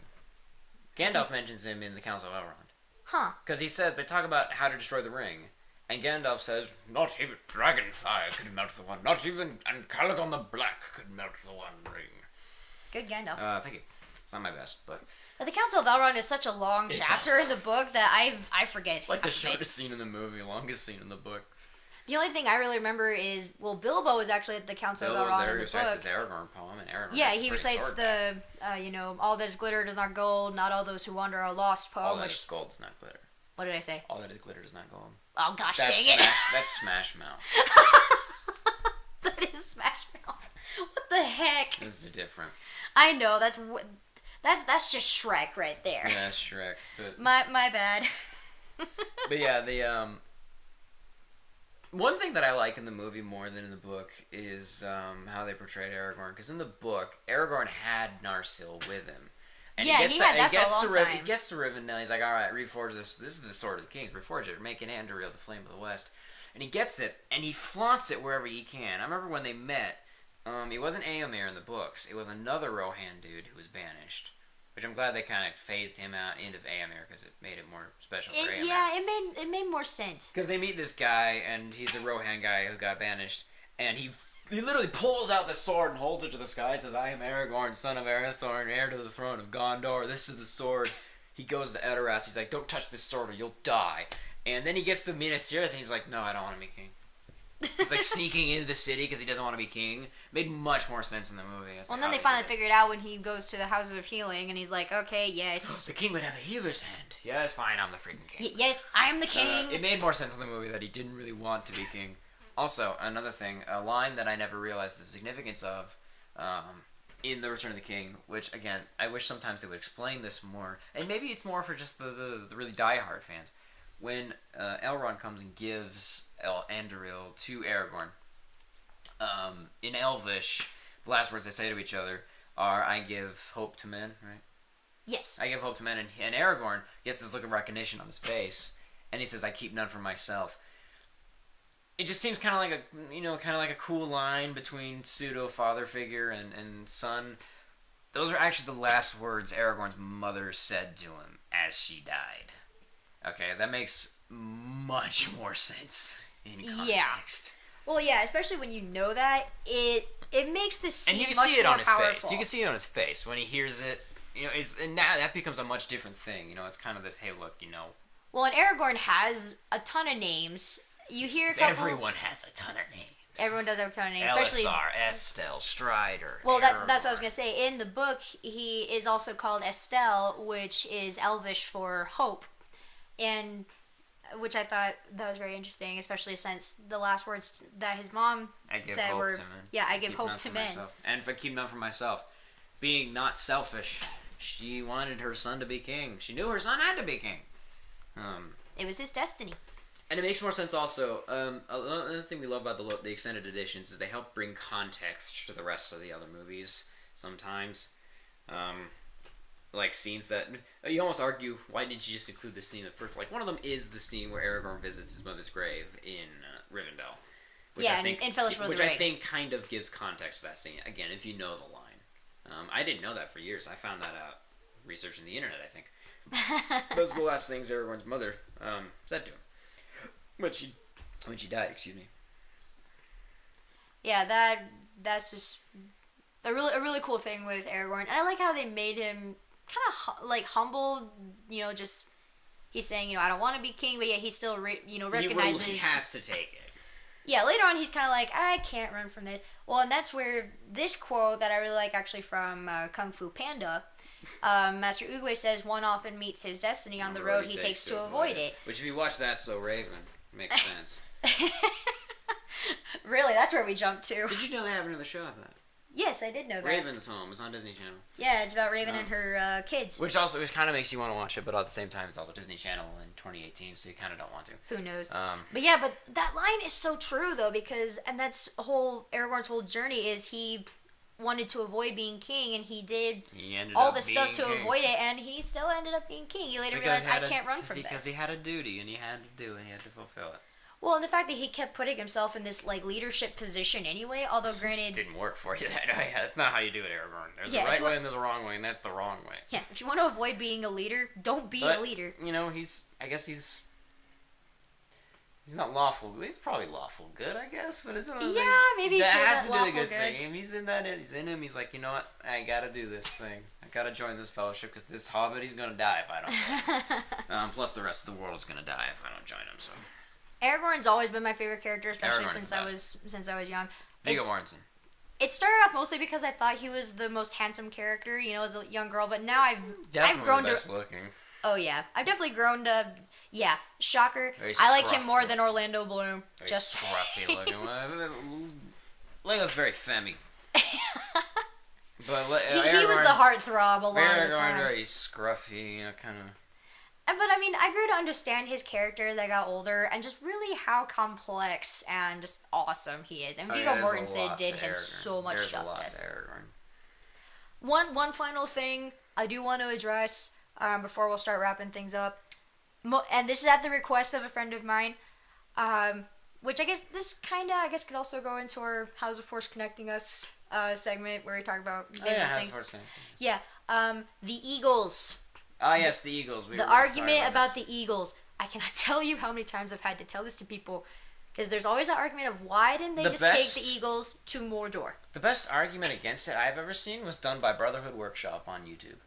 Gandalf mentions him in the Council of Elrond. Huh. Because he says, they talk about how to destroy the ring. And Gandalf says, not even Dragonfire could melt the one. Not even Calagon the Black could melt the one ring. Good Gandalf. Thank you. It's not my best, but the Council of Elrond is such a long chapter in the book that I forget. It's like the shortest scene in the movie, longest scene in the book. The only thing I really remember is, Bilbo was actually at the Council of Elrond in the book. He recites his Aragorn poem, and Aragorn he recites the, all that is glitter does not gold, not all those who wander are lost poem. All that is gold does not glitter. What did I say? All that is glitter does not gold. Oh, gosh dang it. That's Smash Mouth. That is Smash Mouth. What the heck? This is different. I know, that's just Shrek right there. Yeah, that's Shrek. But my bad. But yeah, the one thing that I like in the movie more than in the book is how they portrayed Aragorn. Because in the book, Aragorn had Narsil with him. And he had that for a long time. He gets to Rivendell. He's like, all right, reforge this. This is the Sword of the Kings. Reforge it. Make an Anduril, the Flame of the West. And he gets it, and he flaunts it wherever he can. I remember when they met. It wasn't Éomer in the books. It was another Rohan dude who was banished. Which I'm glad they kind of phased him out into Éomer because it made it more special for Éomer. Yeah, it made more sense. Because they meet this guy, and he's a Rohan guy who got banished, and he literally pulls out the sword and holds it to the sky and says, I am Aragorn, son of Arathorn, heir to the throne of Gondor. This is the sword. He goes to Edoras. He's like, don't touch this sword or you'll die. And then he gets to Minas Tirith, and he's like, no, I don't want to be king. He's like sneaking into the city because he doesn't want to be king. Made much more sense in the movie. Well, then they finally figured out when he goes to the Houses of Healing, and he's like, okay, yes. The king would have a healer's hand. Yeah, it's fine, I'm the freaking king. Yes, I am the king. It made more sense in the movie that he didn't really want to be king. Also, another thing, a line that I never realized the significance of in The Return of the King, which, again, I wish sometimes they would explain this more, and maybe it's more for just the really diehard fans. When Elrond comes and gives Anduril to Aragorn, in Elvish, the last words they say to each other are, I give hope to men, right? Yes. I give hope to men, and Aragorn gets this look of recognition on his face, and he says, I keep none for myself. It just seems kind of like a cool line between pseudo father figure and son. Those are actually the last words Aragorn's mother said to him as she died. Okay, that makes much more sense in context. Yeah. Well, yeah, especially when you know that, it makes the scene much more powerful. And you can see it on his face. You can see it on his face when he hears it. And now that becomes a much different thing. It's kind of this, hey, look, Well, and Aragorn has a ton of names. You hear a couple... Everyone has a ton of names. Everyone does have a code name, especially Elisar, Estelle, Strider. well. Aragorn. That's what I was gonna say. In the book, he is also called Estelle, which is Elvish for hope, and which I thought that was very interesting, especially since the last words that his mom said were, "Yeah, I give hope to men." And if I keep none for myself, being not selfish, she wanted her son to be king. She knew her son had to be king. It was his destiny. And it makes more sense also. Another thing we love about the extended editions is they help bring context to the rest of the other movies sometimes. Like scenes that you almost argue, why didn't you just include this scene at first? Like one of them is the scene where Aragorn visits his mother's grave in Rivendell. Which I think, in Fellowship of the Ring. Ring. Which I think kind of gives context to that scene. Again, if you know the line. I didn't know that for years. I found that out researching the internet, I think. Those are the last things Aragorn's mother said to him. When she died, excuse me. Yeah, that's just a really cool thing with Aragorn. And I like how they made him kind of humble, just he's saying, I don't want to be king, but yet he still recognizes He has to take it. Yeah, later on he's kind of like, I can't run from this. Well, and that's where this quote that I really like, actually from Kung Fu Panda, Master Oogway says, one often meets his destiny on the road he takes to avoid it. Which, if you watch That's So Raven, makes sense. Really, that's where we jumped to. Did you know they have another show of that? Yes, I did know that. Raven's Home. It's on Disney Channel. Yeah, it's about Raven and her kids. Which kind of makes you want to watch it, but at the same time, it's also Disney Channel in 2018, so you kind of don't want to. Who knows? But that line is so true, though, because, and that's Aragorn's whole journey is he wanted to avoid being king, and he did all the stuff to avoid it, and he still ended up being king. He later realized, I can't run from this. Because he had a duty, and he had to do it, and he had to fulfill it. Well, and the fact that he kept putting himself in this leadership position anyway, although granted, didn't work for you that way. That's not how you do it, Aragorn. There's a right way and there's a wrong way, and that's the wrong way. Yeah, if you want to avoid being a leader, don't be a leader. I guess he's not lawful. He's probably lawful good, I guess. But it's one of those things maybe that has to do the the good thing. He's in that. He's in him. He's like, you know what? I gotta do this thing. I gotta join this fellowship because this Hobbit, he's gonna die if I don't join him. Plus, the rest of the world is gonna die if I don't join him. So. Aragorn's always been my favorite character, especially since I was young. Viggo Mortensen. It started off mostly because I thought he was the most handsome character, as a young girl. But now I've grown the best looking. Oh yeah, I've definitely grown to. Yeah, shocker. Very I like scruffy. him more than Orlando Bloom. Very scruffy looking. Lego's very femmy. But he was the heartthrob a lot of the time. Very scruffy, kind of. But I mean, I grew to understand his character as I got older, and just really how complex and just awesome he is. And Viggo Mortensen did him so much justice. One final thing I do want to address before we'll start wrapping things up, and this is at the request of a friend of mine, which I guess this could also go into our How's the Force Connecting Us segment where we talk about things. Yeah, the Eagles. Ah, yes, the Eagles. The argument about the Eagles. I cannot tell you how many times I've had to tell this to people, because there's always that argument of why didn't they take the Eagles to Mordor? The best argument against it I've ever seen was done by Brotherhood Workshop on YouTube.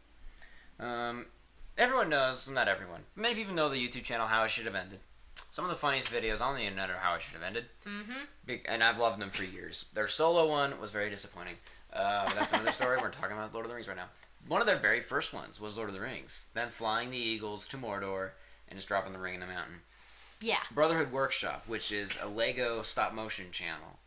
Everyone knows, not everyone, many people know the YouTube channel How It Should Have Ended. Some of the funniest videos on the internet are How It Should Have Ended. Mm-hmm. And I've loved them for years. Their solo one was very disappointing. But that's another story. We're talking about Lord of the Rings right now. One of their very first ones was Lord of the Rings. Them flying the Eagles to Mordor and just dropping the ring in the mountain. Yeah. Brotherhood Workshop, which is a Lego stop-motion channel.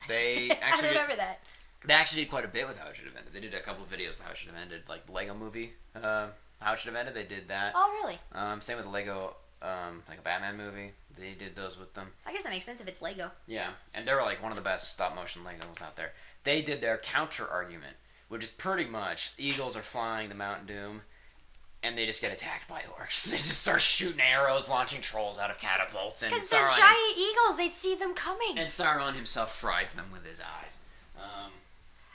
They actually I remember that. They actually did quite a bit with How It Should Have Ended. They did a couple of videos of How It Should Have Ended, like the Lego movie, How It Should Have Ended. They did that. Oh, really? Same with the Lego, like a Batman movie. They did those with them. I guess that makes sense if it's Lego. Yeah, and they're like one of the best stop-motion Legos out there. They did their counter-argument, which is pretty much Eagles are flying the Mount Doom, and they just get attacked by orcs. They just start shooting arrows, launching trolls out of catapults, and because they're giant eagles, they'd see them coming. And Sauron himself fries them with his eyes.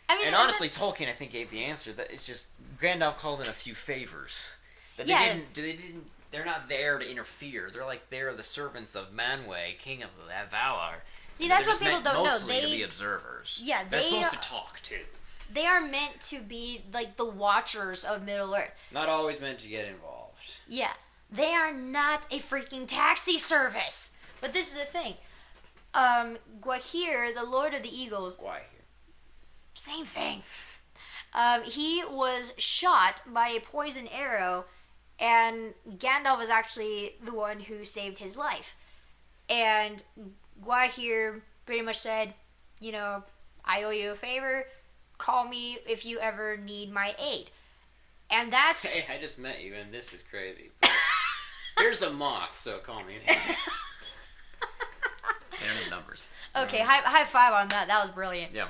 And honestly, Tolkien, I think, gave the answer. That it's just Gandalf called in a few favors. That they're not there to interfere. They're like they're the servants of Manwë, king of the Valar. See, that's what people don't know. Mostly to be observers. Yeah, they're supposed to talk too. They are meant to be like the watchers of Middle Earth. Not always meant to get involved. Yeah, they are not a freaking taxi service. But this is the thing. Gwahir, the Lord of the Eagles, Why? same thing. He was shot by a poison arrow, and Gandalf was actually the one who saved his life. And Gwahir pretty much said, I owe you a favor. Call me if you ever need my aid. And that's... Hey, I just met you, and this is crazy. Here's a moth, so call me. They're numbers. Okay, high five on that. That was brilliant. Yeah.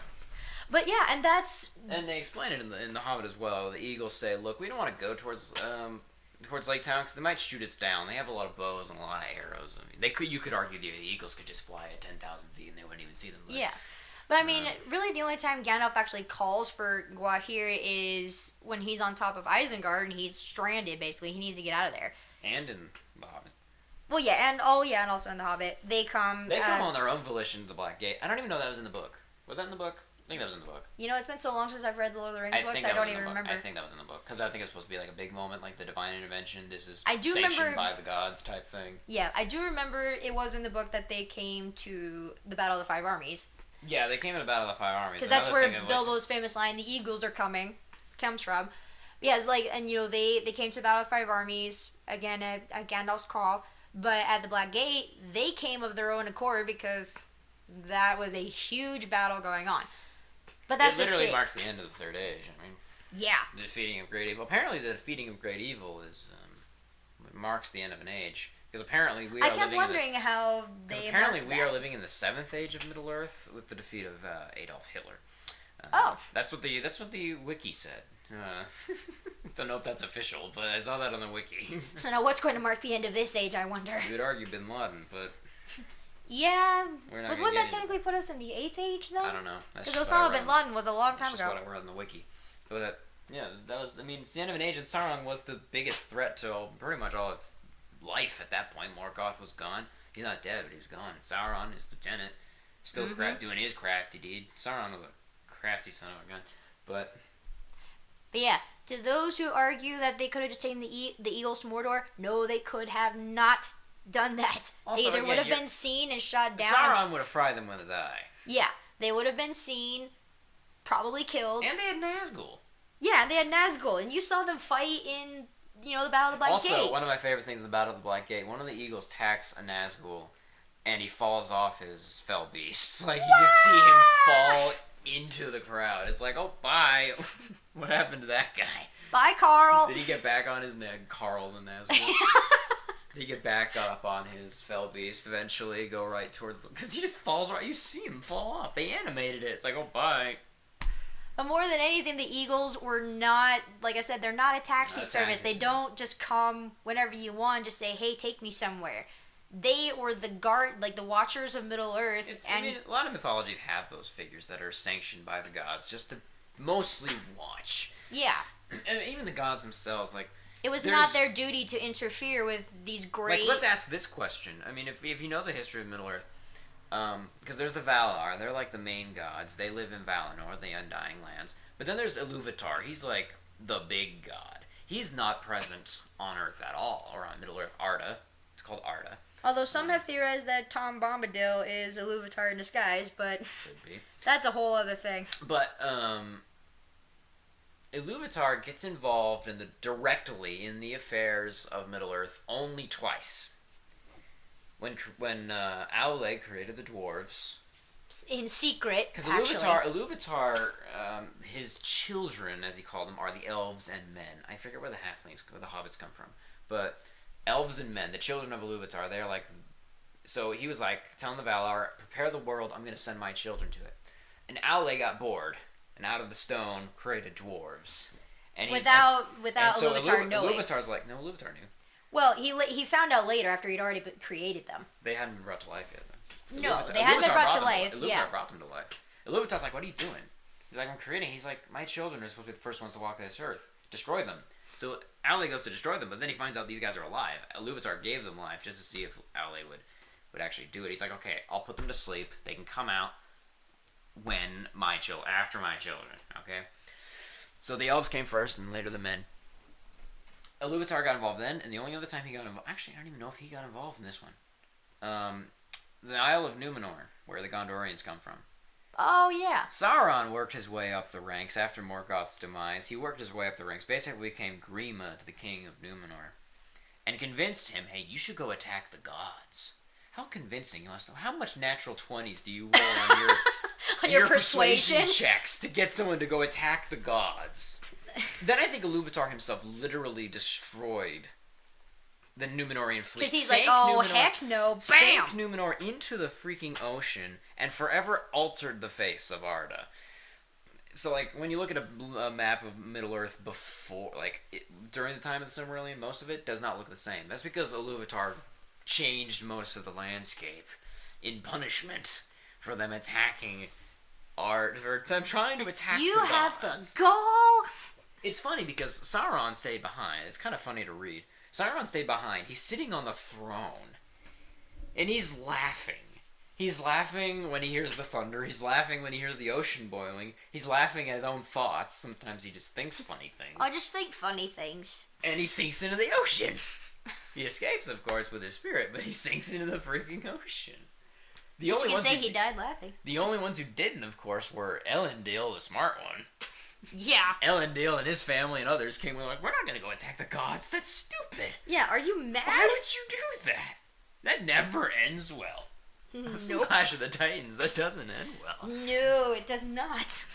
But yeah, and that's... And they explain it in the Hobbit as well. The Eagles say, look, we don't want to go towards Lake Town because they might shoot us down. They have a lot of bows and a lot of arrows. I mean, you could argue the Eagles could just fly at 10,000 feet and they wouldn't even see them. But, yeah. But I mean, really the only time Gandalf actually calls for Gwahir is when he's on top of Isengard and he's stranded, basically. He needs to get out of there. And in the Hobbit. Well, yeah, and also in the Hobbit. They come on their own volition to the Black Gate. I don't even know that was in the book. Was that in the book? I think that was in the book. It's been so long since I've read the Lord of the Rings books, I don't even remember. I think that was in the book. Because I think it was supposed to be like a big moment, like the divine intervention. This is sanctioned by the gods type thing. Yeah, I do remember it was in the book that they came to the Battle of the Five Armies. Yeah, they came to the Battle of the Five Armies. Because that's where Bilbo's famous line, "The Eagles are coming," comes from. Yeah, it's like, and they came to the Battle of the Five Armies, again at Gandalf's call. But at the Black Gate, they came of their own accord because that was a huge battle going on. But that's it literally marked the end of the Third Age. I mean, yeah, the defeating of great evil. Apparently, the defeating of great evil marks the end of an age. Because apparently we are living in this... I kept wondering how they apparently we are living in the 7th age of Middle Earth with the defeat of Adolf Hitler. That's what the wiki said. Don't know if that's official, but I saw that on the wiki. So now what's going to mark the end of this age, I wonder? You would argue Bin Laden, but... Yeah, but wouldn't that technically put us in the 8th age, though? I don't know. Because Osama Bin Laden was a long time ago. That's what I read on the wiki. But, yeah, that was... I mean, it's the end of an age, and Sauron was the biggest threat to pretty much all of life at that point. Morgoth was gone. He's not dead, but he was gone. Sauron, his lieutenant, still doing his crafty deed. Sauron was a crafty son of a gun. But yeah, to those who argue that they could have just taken the Eagles to Mordor, no, they could have not done that. Also, they either would have been seen and shot down. Sauron would have fried them with his eye. Yeah, they would have been seen, probably killed. And they had Nazgul. Yeah, they had Nazgul, and you saw them fight in, the Battle of the Black Gate. Also, one of my favorite things in the Battle of the Black Gate, one of the Eagles attacks a Nazgul, and he falls off his fell beast. Like, you just see him fall into the crowd. It's like, oh, bye. What happened to that guy? Bye, Carl. Did he get back on his neck? Carl the Nazgul. Did he get back up on his fell beast eventually, go right towards them? Because he just falls right. You see him fall off. They animated it. It's like, oh, bye. But more than anything, the Eagles were not, like I said, they're not a taxi service. They don't just come whenever you want, just say, hey, take me somewhere. They were the guard, like the watchers of Middle Earth. I mean, a lot of mythologies have those figures that are sanctioned by the gods just to mostly watch. Yeah. And even the gods themselves, like... It was not their duty to interfere with these great... Like, let's ask this question. I mean, if you know the history of Middle Earth, because there's the Valar, they're like the main gods. They live in Valinor, the Undying Lands. But then there's Iluvatar. He's like the big god. He's not present on Earth at all, or on Middle Earth. Arda. It's called Arda. Although some have theorized that Tom Bombadil is Iluvatar in disguise, but could be. That's a whole other thing. But Iluvatar gets involved directly in the affairs of Middle Earth only twice. When Aule created the dwarves. In secret, because Iluvatar, his children, as he called them, are the elves and men. I forget where the halflings, where the hobbits come from. But elves and men, the children of Iluvatar, they're like... So he was like, telling the Valar, prepare the world, I'm going to send my children to it. And Aule got bored, and out of the stone created dwarves. And without Iluvatar knowing. Iluvatar's like, no, Iluvatar knew. Well, he found out later after he'd already created them. They hadn't been brought to life yet. No, they hadn't been brought to life. Iluvatar brought them to life. Iluvatar's like, what are you doing? He's like, I'm creating. He's like, my children are supposed to be the first ones to walk this earth. Destroy them. So Aule goes to destroy them, but then he finds out these guys are alive. Iluvatar gave them life just to see if Aule would actually do it. He's like, okay, I'll put them to sleep. They can come out after my children. Okay. So the elves came first, and later the men. Iluvatar got involved then, and the only other time he got involved... Actually, I don't even know if he got involved in this one. the Isle of Numenor, where the Gondorians come from. Oh, yeah. Sauron worked his way up the ranks after Morgoth's demise. He worked his way up the ranks, basically became Grima to the king of Numenor, and convinced him, hey, you should go attack the gods. How convincing must how much natural 20s do you roll on your on your persuasion checks to get someone to go attack the gods? Then I think Iluvatar himself literally destroyed the Numenorian fleet. Because he's like, oh, heck no, bam! Sank Numenor into the freaking ocean and forever altered the face of Arda. So, like, when you look at a map of Middle-earth before, like, during the time of the Silmarillion, most of it does not look the same. That's because Iluvatar changed most of the landscape in punishment for them attacking for them trying to attack you the gods. You have the gall! It's funny because Sauron stayed behind. It's kind of funny to read. Sauron stayed behind. He's sitting on the throne. And he's laughing. He's laughing when he hears the thunder. He's laughing when he hears the ocean boiling. He's laughing at his own thoughts. Sometimes he just thinks funny things. I just think funny things. And he sinks into the ocean. He escapes, of course, with his spirit, but he sinks into the freaking ocean. You can say he died laughing. The only ones who didn't, of course, were Elendil, the smart one. Yeah. Elendil and his family and others came and were like, we're not going to go attack the gods. That's stupid. Yeah, are you mad? Why would you do that? That never ends well. I've seen Clash of the Titans. That doesn't end well. No, it does not.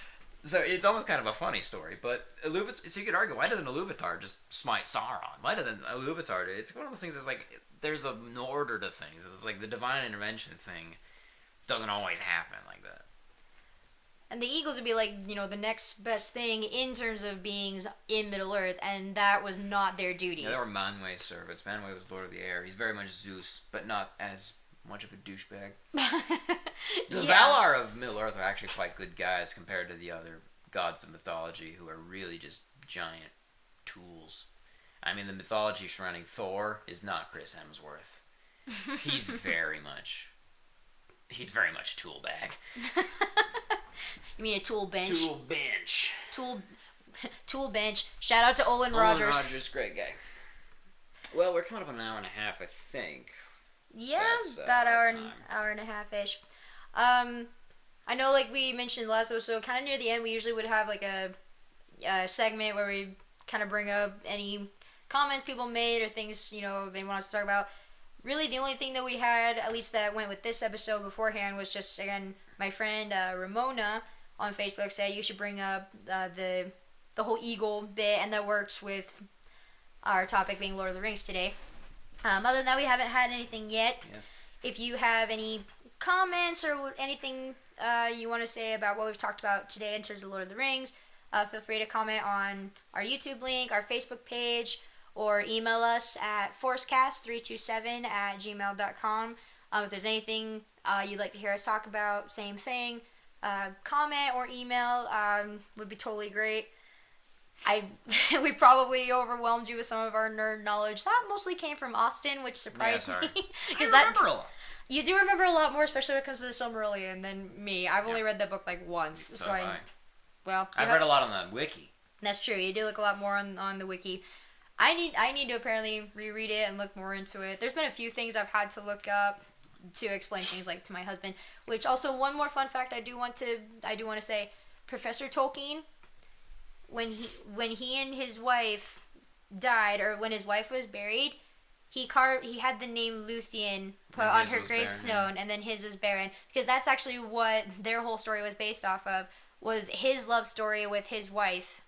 So it's almost kind of a funny story, but so you could argue, why doesn't Iluvatar just smite Sauron? Why doesn't Iluvatar do it? It's one of those things that's like, there's an order to things. It's like the divine intervention thing doesn't always happen like that. And the Eagles would be like, the next best thing in terms of beings in Middle-earth, and that was not their duty. Yeah, they were Manwë's servants. Manwë was Lord of the Air. He's very much Zeus, but not as much of a douchebag. The Valar of Middle-earth are actually quite good guys compared to the other gods of mythology who are really just giant tools. I mean, the mythology surrounding Thor is not Chris Hemsworth. He's very much a tool bag. You mean a tool bench? Tool bench. Tool bench. Shout out to Olin Rogers. Olin Rogers, great guy. Well, we're coming up on an hour and a half, I think. Yeah, about hour and a half-ish. I know, like we mentioned last episode, kind of near the end, we usually would have like a segment where we kind of bring up any comments people made or things, they want us to talk about. Really, the only thing that we had, at least that went with this episode beforehand, was just, again, my friend Ramona on Facebook said you should bring up the whole eagle bit, and that works with our topic being Lord of the Rings today. Other than that, we haven't had anything yet. Yes. If you have any comments or anything you want to say about what we've talked about today in terms of Lord of the Rings, feel free to comment on our YouTube link, our Facebook page, or email us at forcecast327@gmail.com. If there's anything you'd like to hear us talk about, same thing. Comment or email would be totally great. We probably overwhelmed you with some of our nerd knowledge. That mostly came from Austin, which surprised me. I remember a lot. You do remember a lot more, especially when it comes to the Silmarillion, than me. I've only read that book like once, so have I. Well, I've read a lot on the wiki. That's true. You do look a lot more on the wiki. I need to apparently reread it and look more into it. There's been a few things I've had to look up to explain things like to my husband. Which also, one more fun fact I do want to say, Professor Tolkien, when he and his wife died, or when his wife was buried, he had the name Luthien put on her gravestone, and then his was Beren, because that's actually what their whole story was based off of, was his love story with his wife,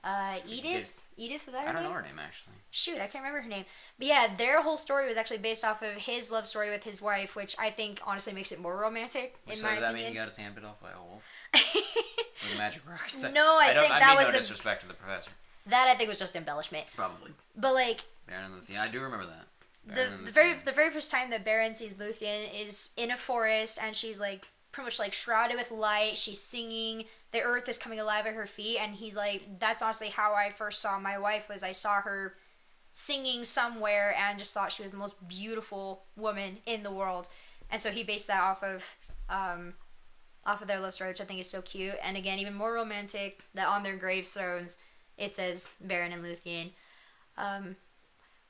Edith. Edith, was that her name? I don't know her name, actually. Shoot, I can't remember her name. But yeah, their whole story was actually based off of his love story with his wife, which I think honestly makes it more romantic, in my opinion. So does that mean he got his hand bit off by a wolf? With a magic rock? No, I think that was no disrespect to the professor. That I think was just embellishment. Probably. But like... Beren and Luthien, I do remember that. The very first time that Beren sees Luthien is in a forest, and she's like pretty much like shrouded with light. She's singing. The earth is coming alive at her feet, and he's like, that's honestly how I first saw my wife, was I saw her singing somewhere and just thought she was the most beautiful woman in the world. And so he based that off of their love story, which I think is so cute. And again, even more romantic, that on their gravestones it says Beren and Luthien,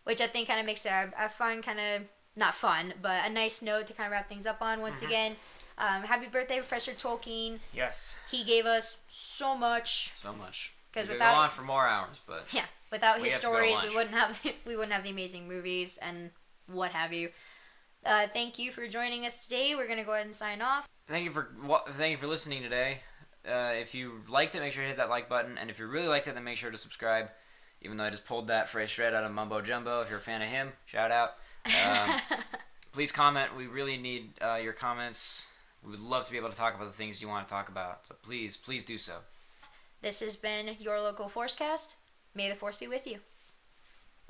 which I think kind of makes it a fun kind of not fun, but a nice note to kind of wrap things up on once again. Happy birthday, Professor Tolkien. Yes. He gave us so much. So much. Because We could without go on for more hours, but without we his have to go to stories, lunch. we wouldn't have the amazing movies and what have you. Thank you for joining us today. We're gonna go ahead and sign off. Thank you for listening today. If you liked it, make sure to hit that like button, and if you really liked it, then make sure to subscribe. Even though I just pulled that phrase straight out of Mumbo Jumbo, if you're a fan of him, shout out. Please comment. We really need your comments. We would love to be able to talk about the things you want to talk about. So please do so. This has been your local Forcecast. May the Force be with you.